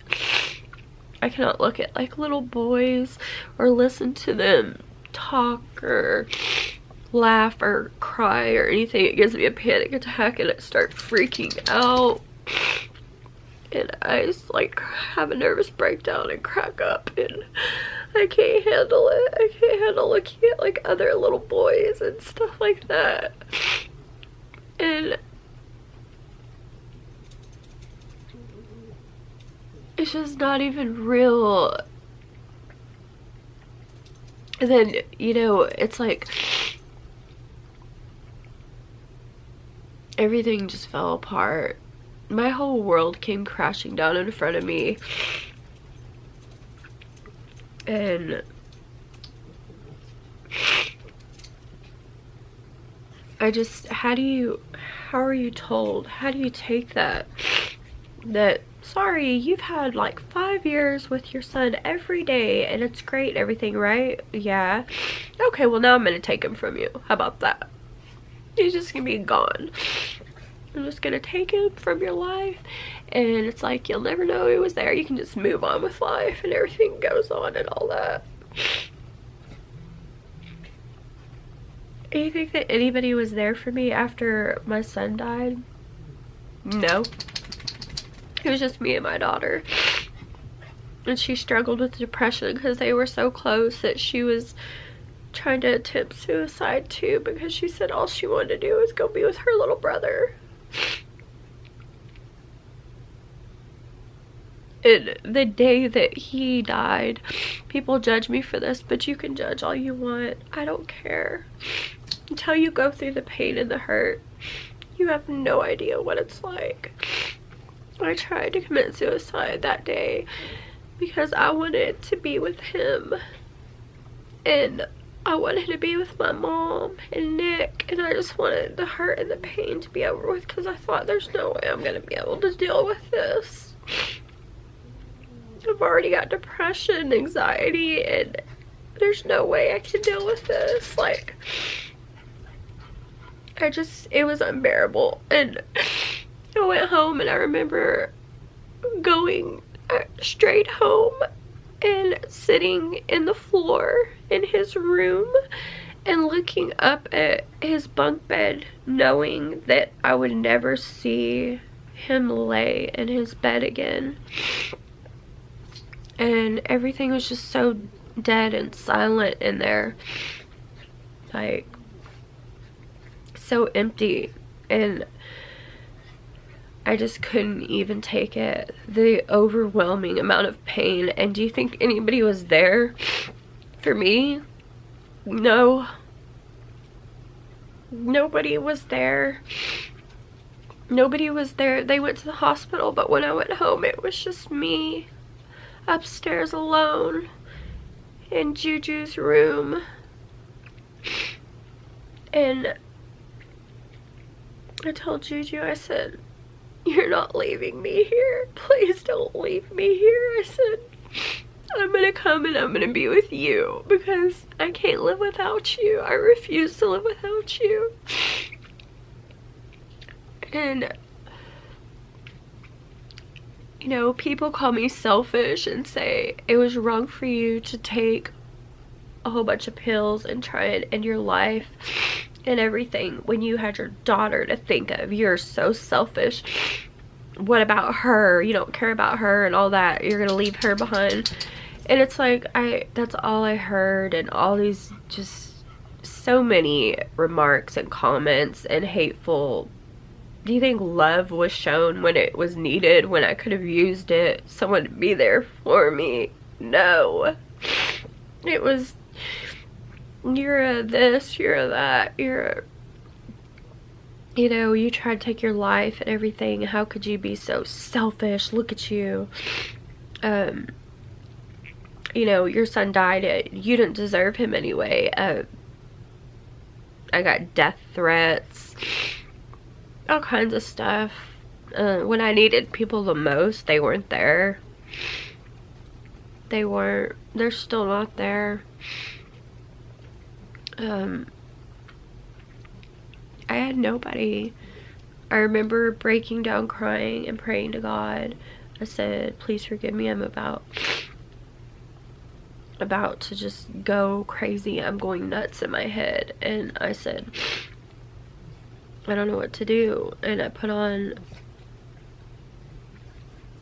like little boys or listen to them talk or laugh or cry or anything. It gives me a panic attack and I start freaking out, and I just like have a nervous breakdown and crack up, and I can't handle it. I can't handle looking at like other little boys and stuff like that. And it's just not even real. And then, you know, it's like everything just fell apart. My whole world came crashing down in front of me. And I just, how are you told? How do you take that sorry, you've had like 5 years with your son every day and it's great and everything, right? Yeah. Okay, well now I'm gonna take him from you. How about that? He's just gonna be gone. I'm just gonna take him from your life, and it's like you'll never know he was there. You can just move on with life and everything goes on and all that. And you think that anybody was there for me after my son died? No. It was just me and my daughter. And she struggled with depression because they were so close that she was trying to attempt suicide too, because she said all she wanted to do was go be with her little brother. And the day that he died, people judge me for this, but you can judge all you want. I don't care. Until you go through the pain and the hurt, you have no idea what it's like. I tried to commit suicide that day because I wanted to be with him, and I wanted to be with my mom and Nick, and I just wanted the hurt and the pain to be over with, because I thought there's no way I'm gonna be able to deal with this. I've already got depression, anxiety, and there's no way I can deal with this. Like, it was unbearable. And I went home, and I remember going straight home and sitting in the floor in his room and looking up at his bunk bed, knowing that I would never see him lay in his bed again. And everything was just so dead and silent in there. Like, so empty. And I just couldn't even take it. The overwhelming amount of pain. And do you think anybody was there for me? No. Nobody was there. Nobody was there. They went to the hospital, but when I went home, it was just me upstairs alone in Juju's room. And I told Juju, I said, "You're not leaving me here. Please don't leave me here." I said, "I'm gonna come and I'm gonna be with you because I can't live without you. I refuse to live without you." And, you know, people call me selfish and say it was wrong for you to take a whole bunch of pills and try and end your life and everything when you had your daughter to think of. You're so selfish. What about her? You don't care about her and all that. You're gonna leave her behind. And it's like, that's all I heard, and all these, just so many remarks and comments and hateful. Do you think love was shown when it was needed, when I could have used it, someone to be there for me? No. It was, you're a this, you're a that, you're a, you know, you tried to take your life and everything. How could you be so selfish? Look at you. You know, your son died. You didn't deserve him anyway. I got death threats. All kinds of stuff. When I needed people the most, they weren't there. They're still not there. I had nobody. I remember breaking down crying and praying to God. I said, "Please forgive me. I'm about to just go crazy. I'm going nuts in my head." And I said, "I don't know what to do." And I put on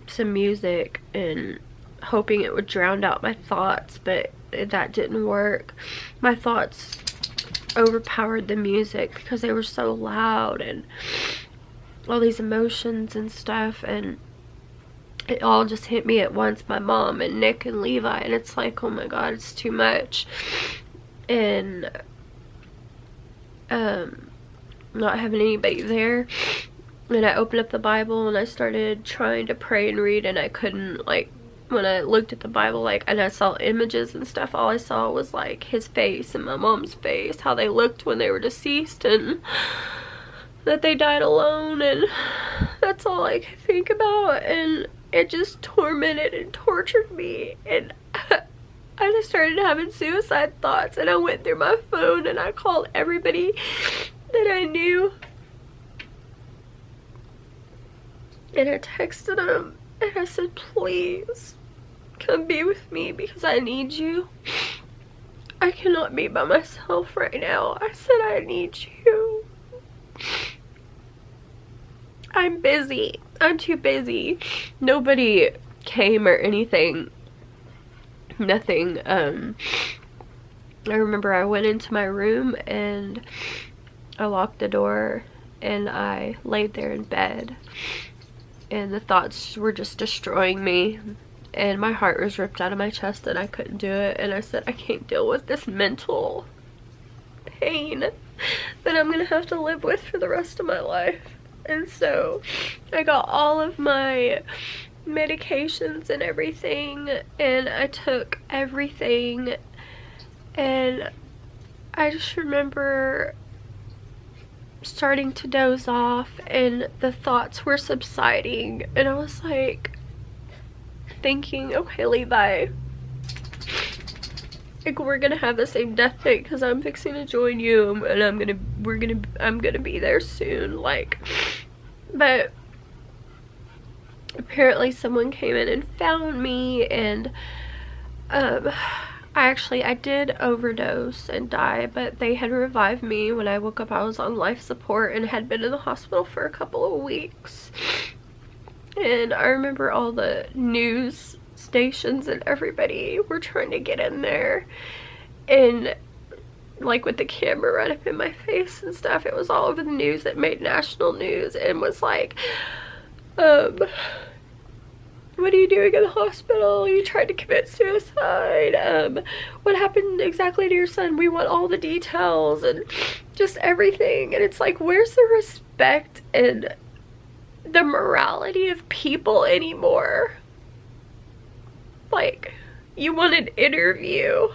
some music and hoping it would drown out my thoughts, but that didn't work. My thoughts overpowered the music because they were so loud and all these emotions and stuff, and it all just hit me at once. My mom and Nick and Levi, and it's like, oh my God, it's too much. And not having anybody there, and I opened up the Bible and I started trying to pray and read, and I couldn't. Like, when I looked at the Bible, like, and I saw images and stuff, all I saw was like his face and my mom's face, how they looked when they were deceased, and that they died alone, and that's all I could think about. And it just tormented and tortured me, and I just started having suicide thoughts. And I went through my phone and I called everybody that I knew, and I texted them and I said, "Please come be with me because I need you. I cannot be by myself right now." I said, "I need you. I'm busy. I'm too busy." Nobody came or anything. Nothing. I remember I went into my room and I locked the door and I laid there in bed, and the thoughts were just destroying me, and my heart was ripped out of my chest and I couldn't do it. And I said, I can't deal with this mental pain that I'm gonna have to live with for the rest of my life. And so I got all of my medications and everything, and I took everything, and I just remember starting to doze off and the thoughts were subsiding, and I was like, thinking, okay, Levi, like, we're gonna have the same death date because I'm fixing to join you, and I'm gonna be there soon, like. But apparently someone came in and found me, and I did overdose and die, but they had revived me. When I woke up, I was on life support and had been in the hospital for a couple of weeks. And I remember all the news stations and everybody were trying to get in there, and like with the camera right up in my face and stuff. It was all over the news. It made national news and was like, what are you doing in the hospital? You tried to commit suicide. What happened exactly to your son? We want all the details and just everything. And it's like, where's the respect and the morality of people anymore? Like, you want an interview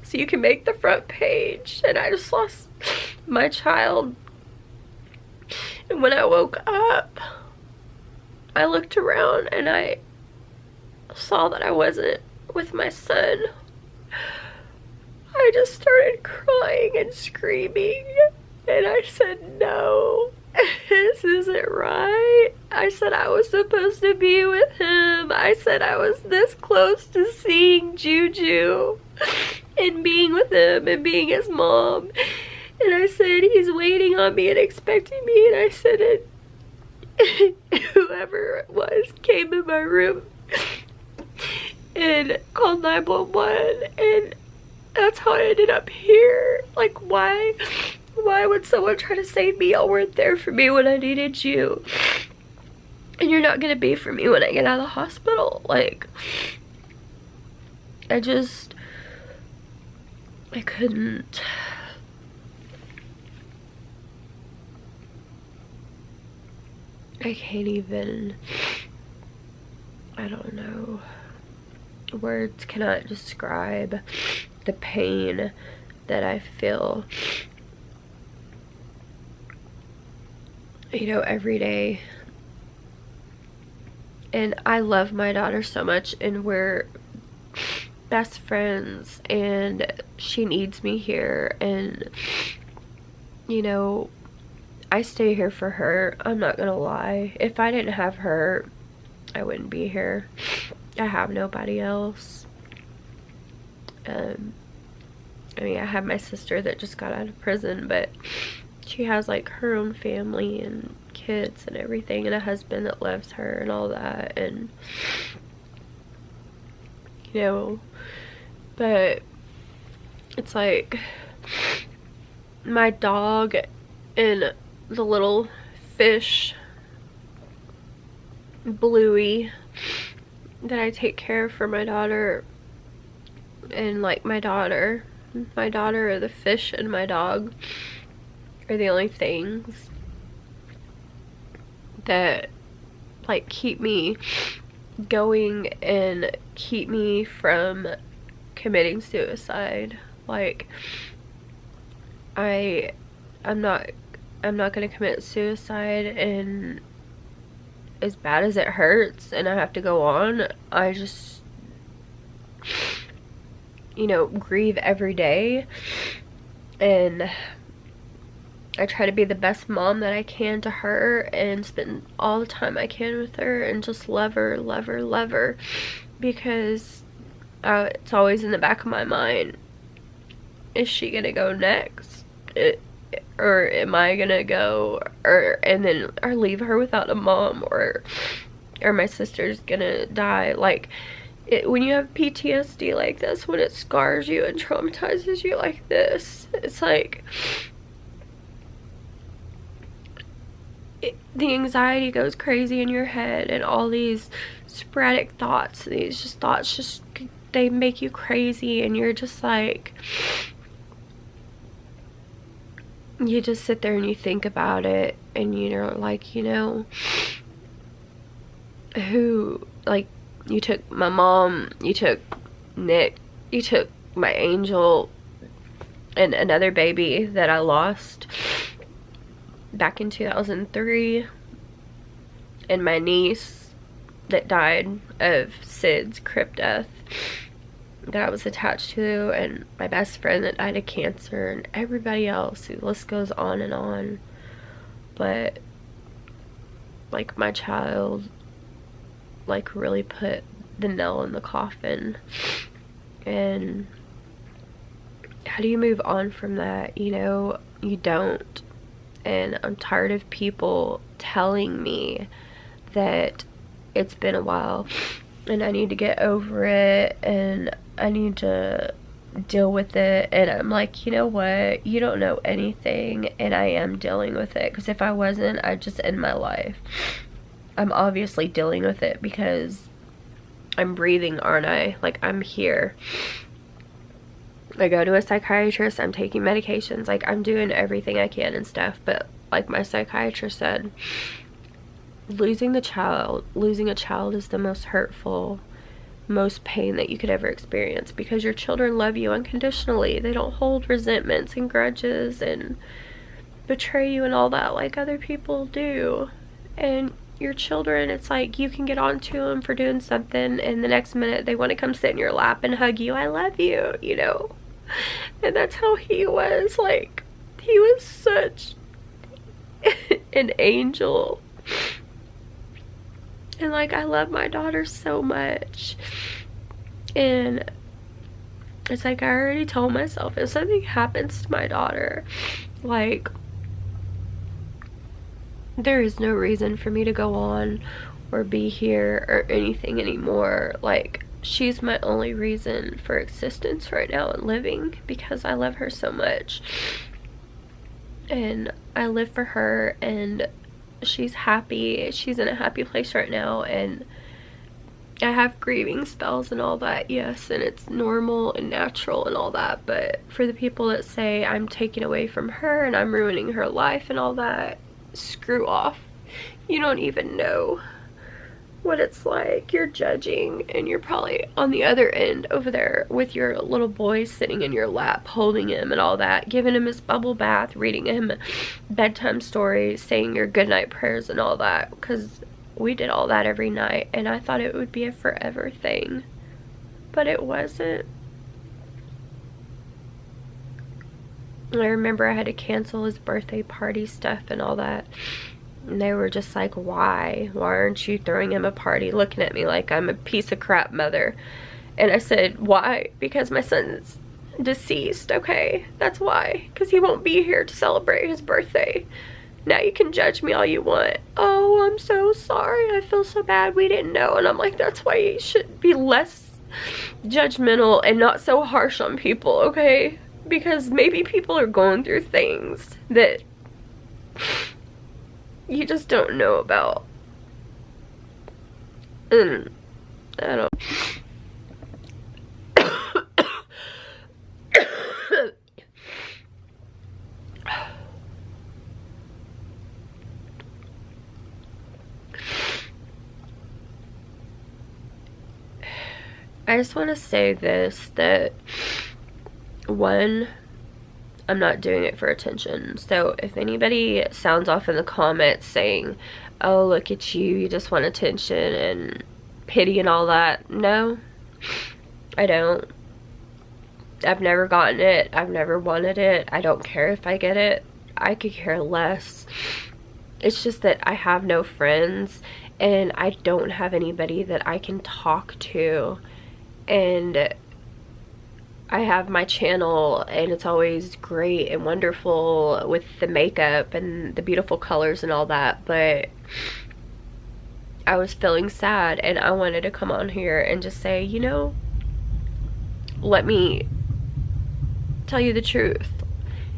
so you can make the front page, and I just lost my child. And when I woke up, I looked around and I saw that I wasn't with my son. I just started crying and screaming, and I said, no, this isn't right. I said I was supposed to be with him. I said I was this close to seeing Juju and being with him and being his mom. And I said, he's waiting on me and expecting me. And I said it. Whoever it was came in my room and called 911, and that's how I ended up here. Like, why would someone try to save me? Y'all weren't there for me when I needed you, and you're not gonna be for me when I get out of the hospital. Like, I couldn't. I can't even, I don't know. Words cannot describe the pain that I feel, you know, every day. And I love my daughter so much, and we're best friends, and she needs me here, and, you know, I stay here for her. I'm not gonna lie. If I didn't have her, I wouldn't be here. I have nobody else. I mean, I have my sister that just got out of prison, but she has like her own family and kids and everything, and a husband that loves her and all that, and you know, but it's like my dog and the little fish Bluey that I take care of for my daughter, and like my daughter, or the fish and my dog are the only things that like keep me going and keep me from committing suicide. Like, I'm not gonna commit suicide, and as bad as it hurts and I have to go on, I just, you know, grieve every day, and I try to be the best mom that I can to her and spend all the time I can with her and just love her, love her, love her, because it's always in the back of my mind, is she gonna go next? Or am I gonna go, or leave her without a mom, or my sister's gonna die? Like, when you have PTSD like this, when it scars you and traumatizes you like this, it's like the anxiety goes crazy in your head, and all these sporadic thoughts, they make you crazy, and you're just like, you just sit there and you think about it, and you're like, you know, who, like, you took my mom, you took Nick, you took my angel, and another baby that I lost back in 2003, and my niece that died of SIDS, crypt death, that I was attached to, and my best friend that died of cancer, and everybody else. The list goes on and on. But like, my child like really put the nail in the coffin. And how do you move on from that? You know, you don't. And I'm tired of people telling me that it's been a while and I need to get over it and I need to deal with it. And I'm like, you know what, you don't know anything, and I am dealing with it, because if I wasn't, I'd just end my life. I'm obviously dealing with it because I'm breathing, aren't I? Like, I'm here. I go to a psychiatrist, I'm taking medications, like, I'm doing everything I can and stuff. But like my psychiatrist said, losing a child is the most hurtful, most pain that you could ever experience, because your children love you unconditionally. They don't hold resentments and grudges and betray you and all that like other people do. And your children, it's like you can get on to them for doing something, and the next minute they want to come sit in your lap and hug you. I love you, you know. And that's how he was. Like, he was such an angel. And like, I love my daughter so much. And it's like, I already told myself, if something happens to my daughter, like, there is no reason for me to go on or be here or anything anymore. Like, she's my only reason for existence right now and living, because I love her so much. And I live for her, and she's happy. She's in a happy place right now, and I have grieving spells and all that, yes, and it's normal and natural and all that. But for the people that say I'm taking away from her and I'm ruining her life and all that, screw off. You don't even know what it's like. You're judging, and you're probably on the other end over there with your little boy sitting in your lap, holding him and all that, giving him his bubble bath, reading him bedtime stories, saying your goodnight prayers and all that, because we did all that every night, and I thought it would be a forever thing, but it wasn't. I remember I had to cancel his birthday party stuff and all that. And they were just like, why? Why aren't you throwing him a party? Looking at me like I'm a piece of crap mother. And I said, why? Because my son's deceased, okay? That's why. Because he won't be here to celebrate his birthday. Now you can judge me all you want. Oh, I'm so sorry. I feel so bad. We didn't know. And I'm like, that's why you should be less judgmental and not so harsh on people, okay? Because maybe people are going through things that you just don't know about. And I don't. I just want to say this, that one, I'm not doing it for attention. So if anybody sounds off in the comments saying, oh, look at you, you just want attention and pity and all that, no, I don't. I've never gotten it. I've never wanted it. I don't care if I get it. I could care less. It's just that I have no friends, and I don't have anybody that I can talk to. And I have my channel, and it's always great and wonderful with the makeup and the beautiful colors and all that, but I was feeling sad, and I wanted to come on here and just say, you know, let me tell you the truth.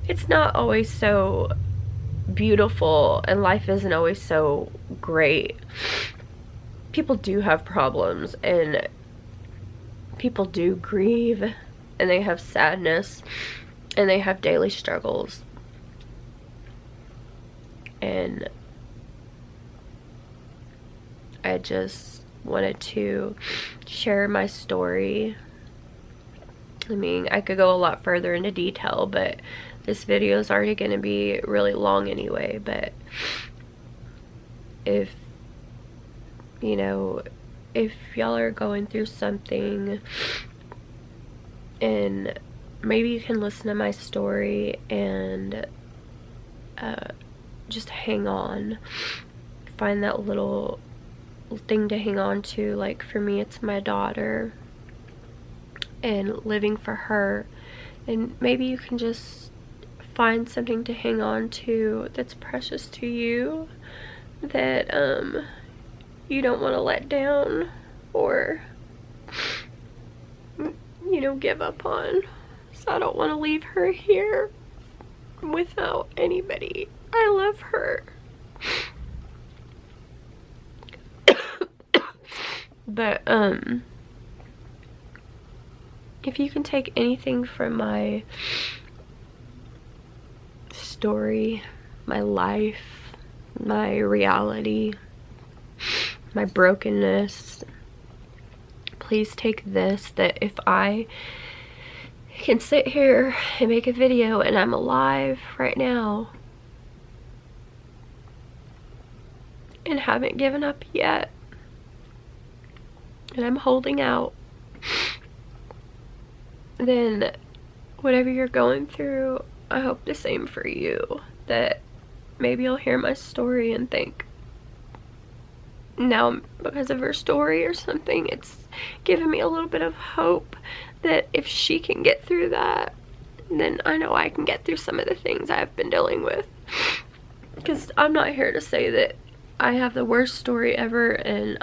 It's not always so beautiful, and life isn't always so great. People do have problems, and people do grieve, and they have sadness, and they have daily struggles. And I just wanted to share my story. I mean, I could go a lot further into detail, but this video is already going to be really long anyway. But if, you know, if y'all are going through something, and maybe you can listen to my story and just hang on. Find that little thing to hang on to. Like for me, it's my daughter and living for her. And maybe you can just find something to hang on to that's precious to you, that you don't want to let down or, you know, give up on. So I don't want to leave her here without anybody. I love her. But if you can take anything from my story, my life, my reality, my brokenness, please take this, that if I can sit here and make a video and I'm alive right now and haven't given up yet, and I'm holding out, then whatever you're going through, I hope the same for you. That maybe you'll hear my story and think, now because of her story or something, it's given me a little bit of hope that if she can get through that, then I know I can get through some of the things I've been dealing with. Because I'm not here to say that I have the worst story ever and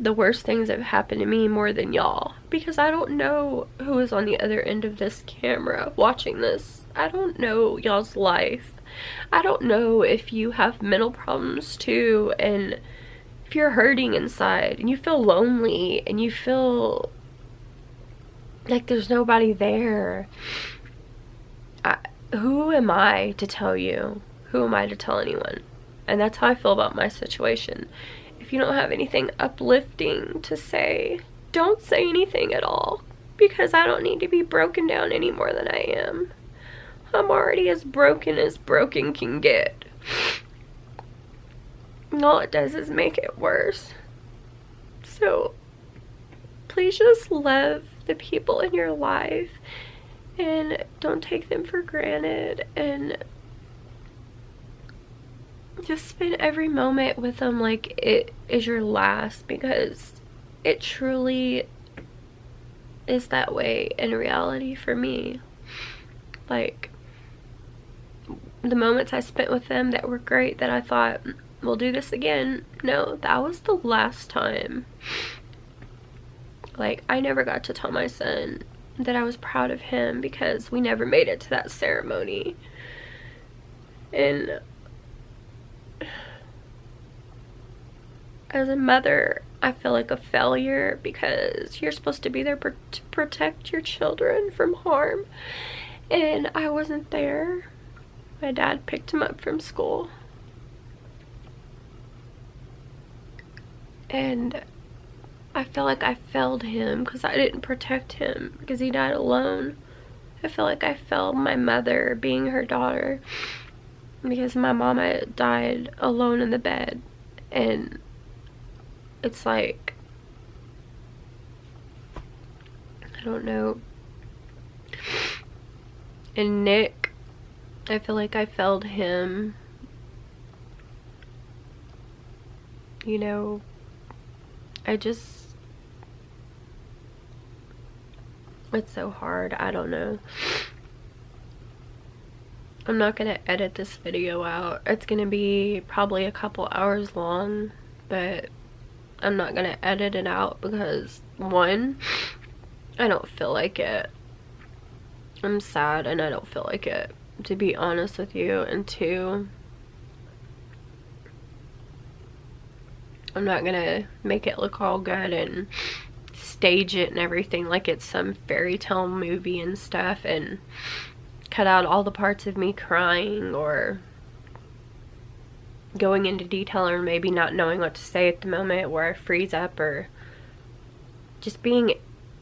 the worst things have happened to me more than y'all, because I don't know who is on the other end of this camera watching this. I don't know y'all's life. I don't know if you have mental problems too, and if you're hurting inside and you feel lonely and you feel like there's nobody there. Who am I to tell you? Who am I to tell anyone? And that's how I feel about my situation. If you don't have anything uplifting to say, don't say anything at all, because I don't need to be broken down any more than I am. I'm already as broken can get. And all it does is make it worse. So please just love the people in your life and don't take them for granted, and just spend every moment with them like it is your last, because it truly is that way in reality for me. Like, the moments I spent with them that were great, that I thought, we'll do this again, no, that was the last time. Like, I never got to tell my son that I was proud of him because we never made it to that ceremony. And as a mother, I feel like a failure, because you're supposed to be there to protect your children from harm, and I wasn't there. My dad picked him up from school, and I feel like I failed him because I didn't protect him, because he died alone. I feel like I failed my mother, being her daughter, because my mama died alone in the bed. And it's like, I don't know. And Nick, I feel like I failed him. You know, it's so hard. I don't know. I'm not gonna edit this video out. It's gonna be probably a couple hours long, but I'm not gonna edit it out because, one, I don't feel like it. I'm sad and I don't feel like it, to be honest with you. And two, I'm not gonna make it look all good and stage it and everything like it's some fairy tale movie and stuff, and cut out all the parts of me crying or going into detail, or maybe not knowing what to say at the moment where I freeze up, or just being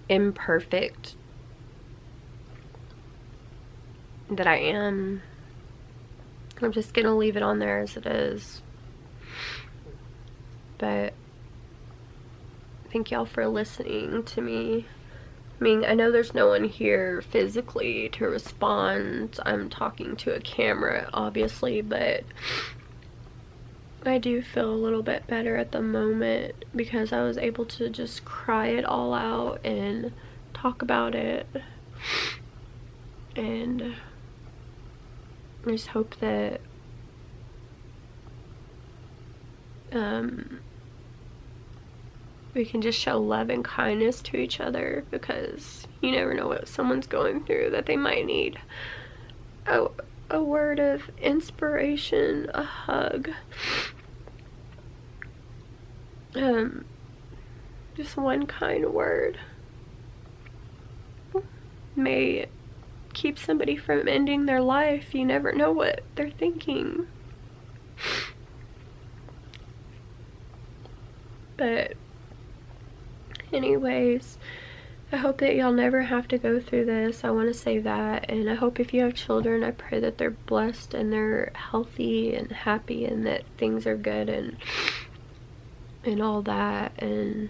imperfect that I am. I'm just gonna leave it on there as it is. But thank y'all for listening to me. I mean, I know there's no one here physically to respond. I'm talking to a camera, obviously, but I do feel a little bit better at the moment because I was able to just cry it all out and talk about it. And I just hope that we can just show love and kindness to each other, because you never know what someone's going through, that they might need a word of inspiration, a hug, just one kind word may keep somebody from ending their life. You never know what they're thinking. But anyways, I hope that y'all never have to go through this. I want to say that. And I hope if you have children, I pray that they're blessed and they're healthy and happy and that things are good and all that. And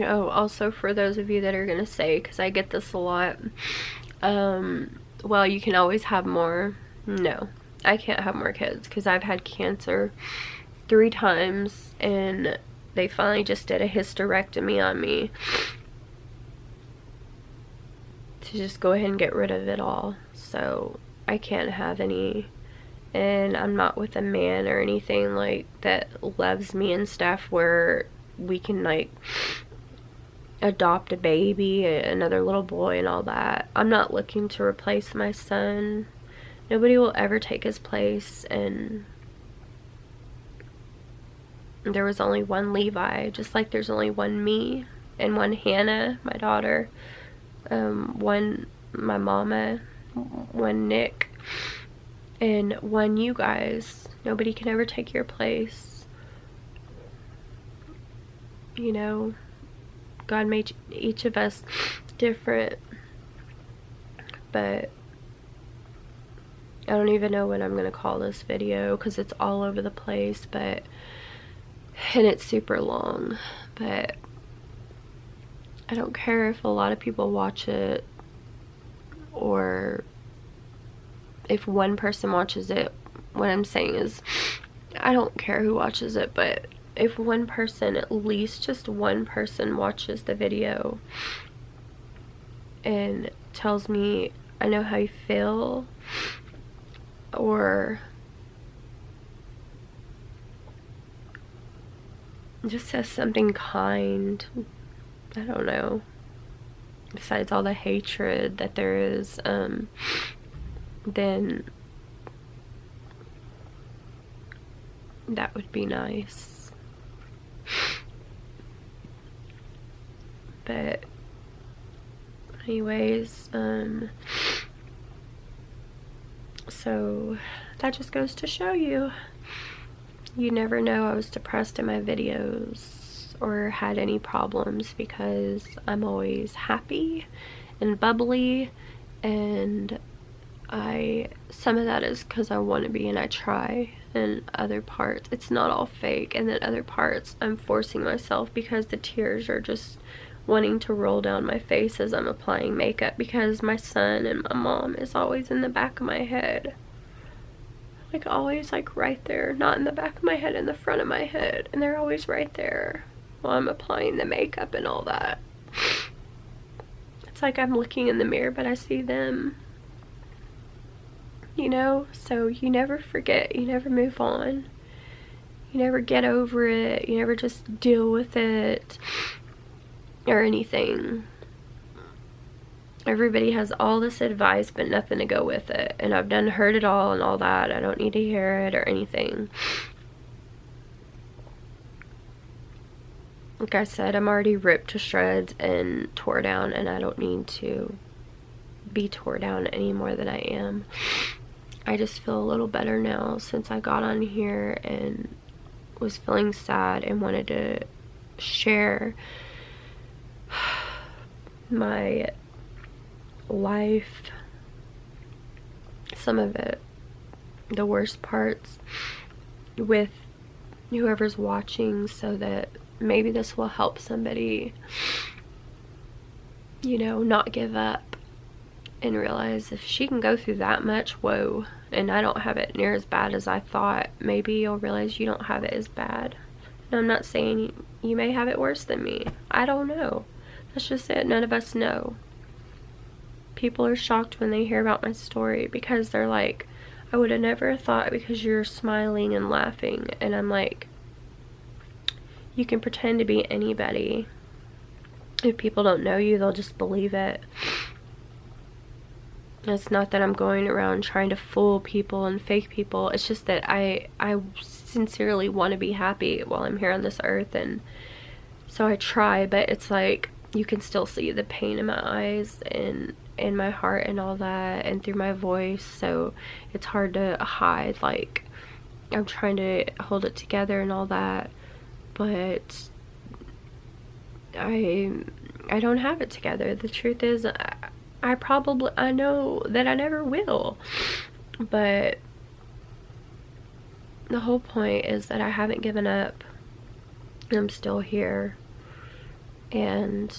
oh, also for those of you that are gonna say, because I get this a lot, well, you can always have more. No, I can't have more kids because I've had cancer 3 times and they finally just did a hysterectomy on me to just go ahead and get rid of it all. So I can't have any, and I'm not with a man or anything like that loves me and stuff where we can like adopt a baby, another little boy and all that. I'm not looking to replace my son. Nobody will ever take his place, and there was only one Levi, just like there's only one me and one Hannah, my daughter, one my mama, one Nick, and one you guys. Nobody can ever take your place. You know, God made each of us different, but I don't even know what I'm gonna call this video because it's all over the place, but and it's super long. But I don't care if a lot of people watch it or if one person watches it. What I'm saying is I don't care who watches it, but if one person, at least just one person, watches the video and tells me I know how you feel, or just says something kind, I don't know, besides all the hatred that there is, then that would be nice. But anyways, so that just goes to show you, you never know I was depressed in my videos or had any problems, because I'm always happy and bubbly, and some of that is because I want to be and I try, and other parts it's not all fake, and then other parts I'm forcing myself because the tears are just wanting to roll down my face as I'm applying makeup, because my son and my mom is always in the back of my head, like always, like right there, not in the back of my head, in the front of my head, and they're always right there while I'm applying the makeup and all that. It's like I'm looking in the mirror but I see them, you know. So you never forget, you never move on, you never get over it, you never just deal with it or anything. Everybody has all this advice but nothing to go with it, and I've heard it all and all that. I don't need to hear it or anything. Like I said, I'm already ripped to shreds and tore down, and I don't need to be tore down any more than I am. I just feel a little better now since I got on here and was feeling sad and wanted to share my life, some of it, the worst parts, with whoever's watching, so that maybe this will help somebody, you know, not give up and realize if she can go through that much, whoa, and I don't have it near as bad as I thought, maybe you'll realize you don't have it as bad. And I'm not saying you may have it worse than me. I don't know. That's just it. None of us know. People are shocked when they hear about my story because they're like, I would have never thought because you're smiling and laughing. And I'm like, you can pretend to be anybody. If people don't know you, they'll just believe it. It's not that I'm going around trying to fool people and fake people. It's just that I sincerely want to be happy while I'm here on this earth, and so I try, but it's like you can still see the pain in my eyes and in my heart and all that, and through my voice, so it's hard to hide. Like, I'm trying to hold it together and all that, but I don't have it together. The truth is, I know that I never will, but the whole point is that I haven't given up. I'm still here, and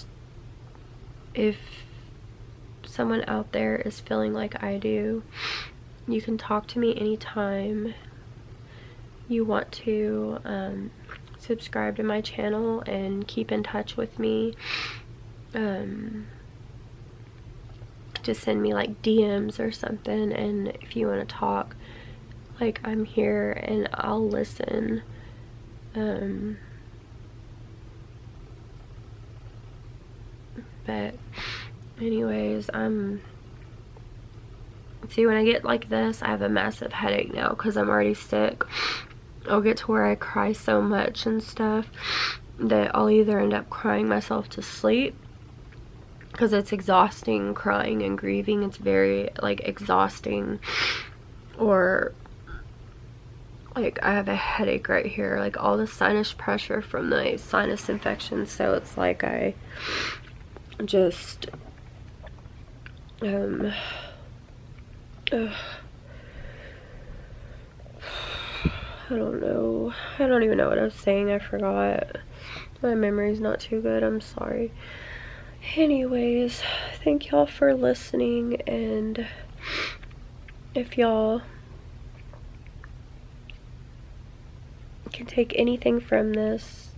if someone out there is feeling like I do, you can talk to me anytime you want to. Subscribe to my channel and keep in touch with me. Just send me like DMs or something, and if you want to talk, like, I'm here and I'll listen. But anyways, see, when I get like this, I have a massive headache now because I'm already sick. I'll get to where I cry so much and stuff that I'll either end up crying myself to sleep, because it's exhausting crying and grieving. It's very, like, exhausting. Or, like, I have a headache right here, like all the sinus pressure from the sinus infection, so it's like I just I don't know. I don't even know what I was saying. I forgot. My memory's not too good. I'm sorry. Anyways, thank y'all for listening, and if y'all can take anything from this,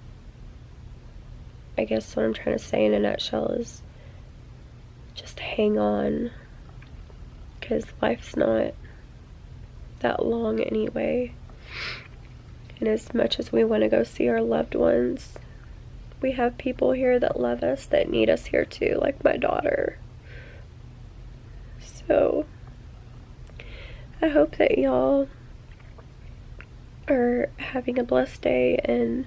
I guess what I'm trying to say in a nutshell is just hang on, because life's not that long anyway. And as much as we want to go see our loved ones, we have people here that love us, that need us here too, like my daughter. So I hope that y'all are having a blessed day, and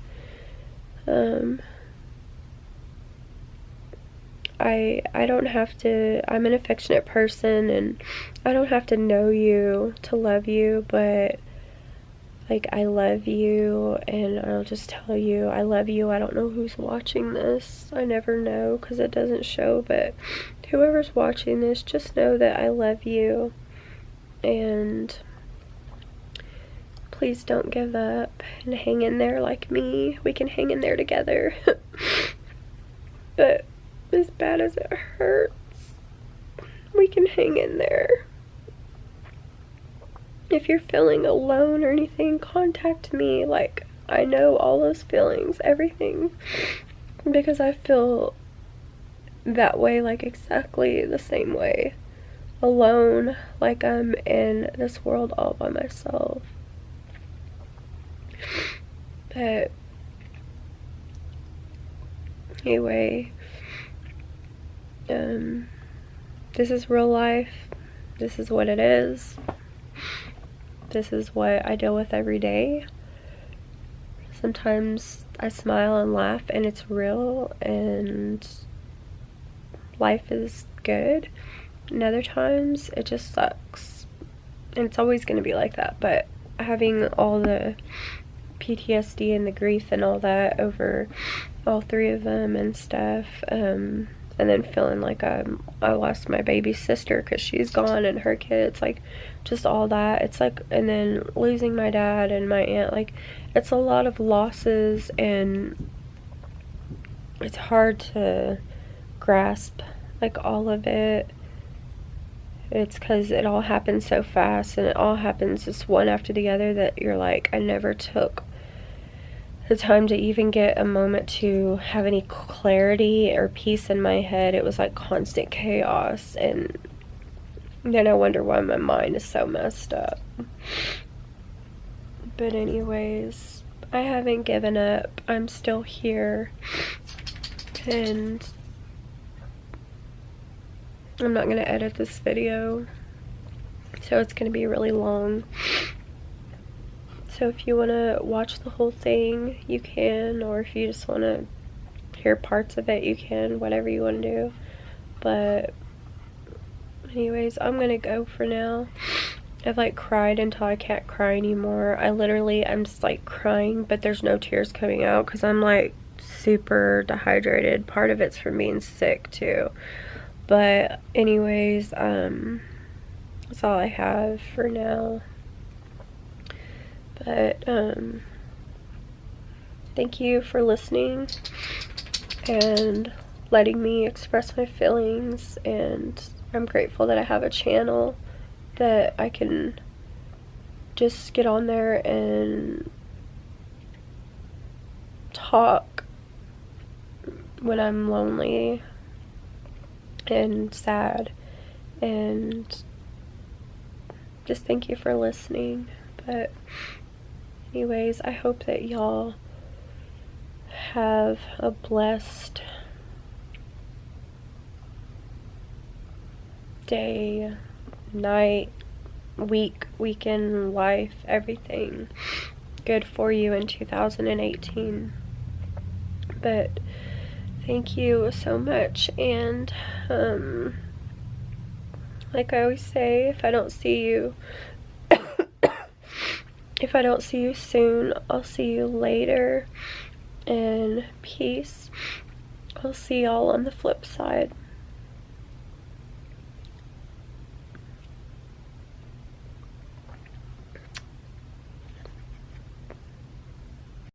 I don't have to, I'm an affectionate person, and I don't have to know you to love you, but like, I love you, and I'll just tell you I love you. I don't know who's watching this. I never know because it doesn't show, but whoever's watching this, just know that I love you, and please don't give up and hang in there like me. We can hang in there together. But as bad as it hurts, we can hang in there. If you're feeling alone or anything, contact me. Like, I know all those feelings, everything, because I feel that way, like exactly the same way. Alone, like I'm in this world all by myself. But anyway, this is real life. This is what it is. This is what I deal with every day. Sometimes I smile and laugh and it's real and life is good. And other times it just sucks. And it's always going to be like that. But having all the PTSD and the grief and all that over all three of them and stuff, and then feeling like I lost my baby sister because she's gone, and her kids, like, just all that. It's like, and then losing my dad and my aunt, like, it's a lot of losses, and it's hard to grasp, like, all of it. It's because it all happens so fast, and it all happens just one after the other, that you're like, I never took the time to even get a moment to have any clarity or peace in my head. It was like constant chaos, and then I wonder why my mind is so messed up. But anyways, I haven't given up. I'm still here, and I'm not going to edit this video, so it's going to be really long. So if you want to watch the whole thing, you can, or if you just want to hear parts of it, you can, whatever you want to do. But anyways, I'm going to go for now. I've like cried until I can't cry anymore. I'm just like crying, but there's no tears coming out because I'm like super dehydrated. Part of it's from being sick too. But anyways, that's all I have for now. But thank you for listening and letting me express my feelings, and I'm grateful that I have a channel that I can just get on there and talk when I'm lonely and sad, and just thank you for listening. But anyways, I hope that y'all have a blessed day, night, week, weekend, life, everything good for you in 2018. But thank you so much, and like I always say, if I don't see you soon, I'll see you later, and peace. I'll see y'all on the flip side.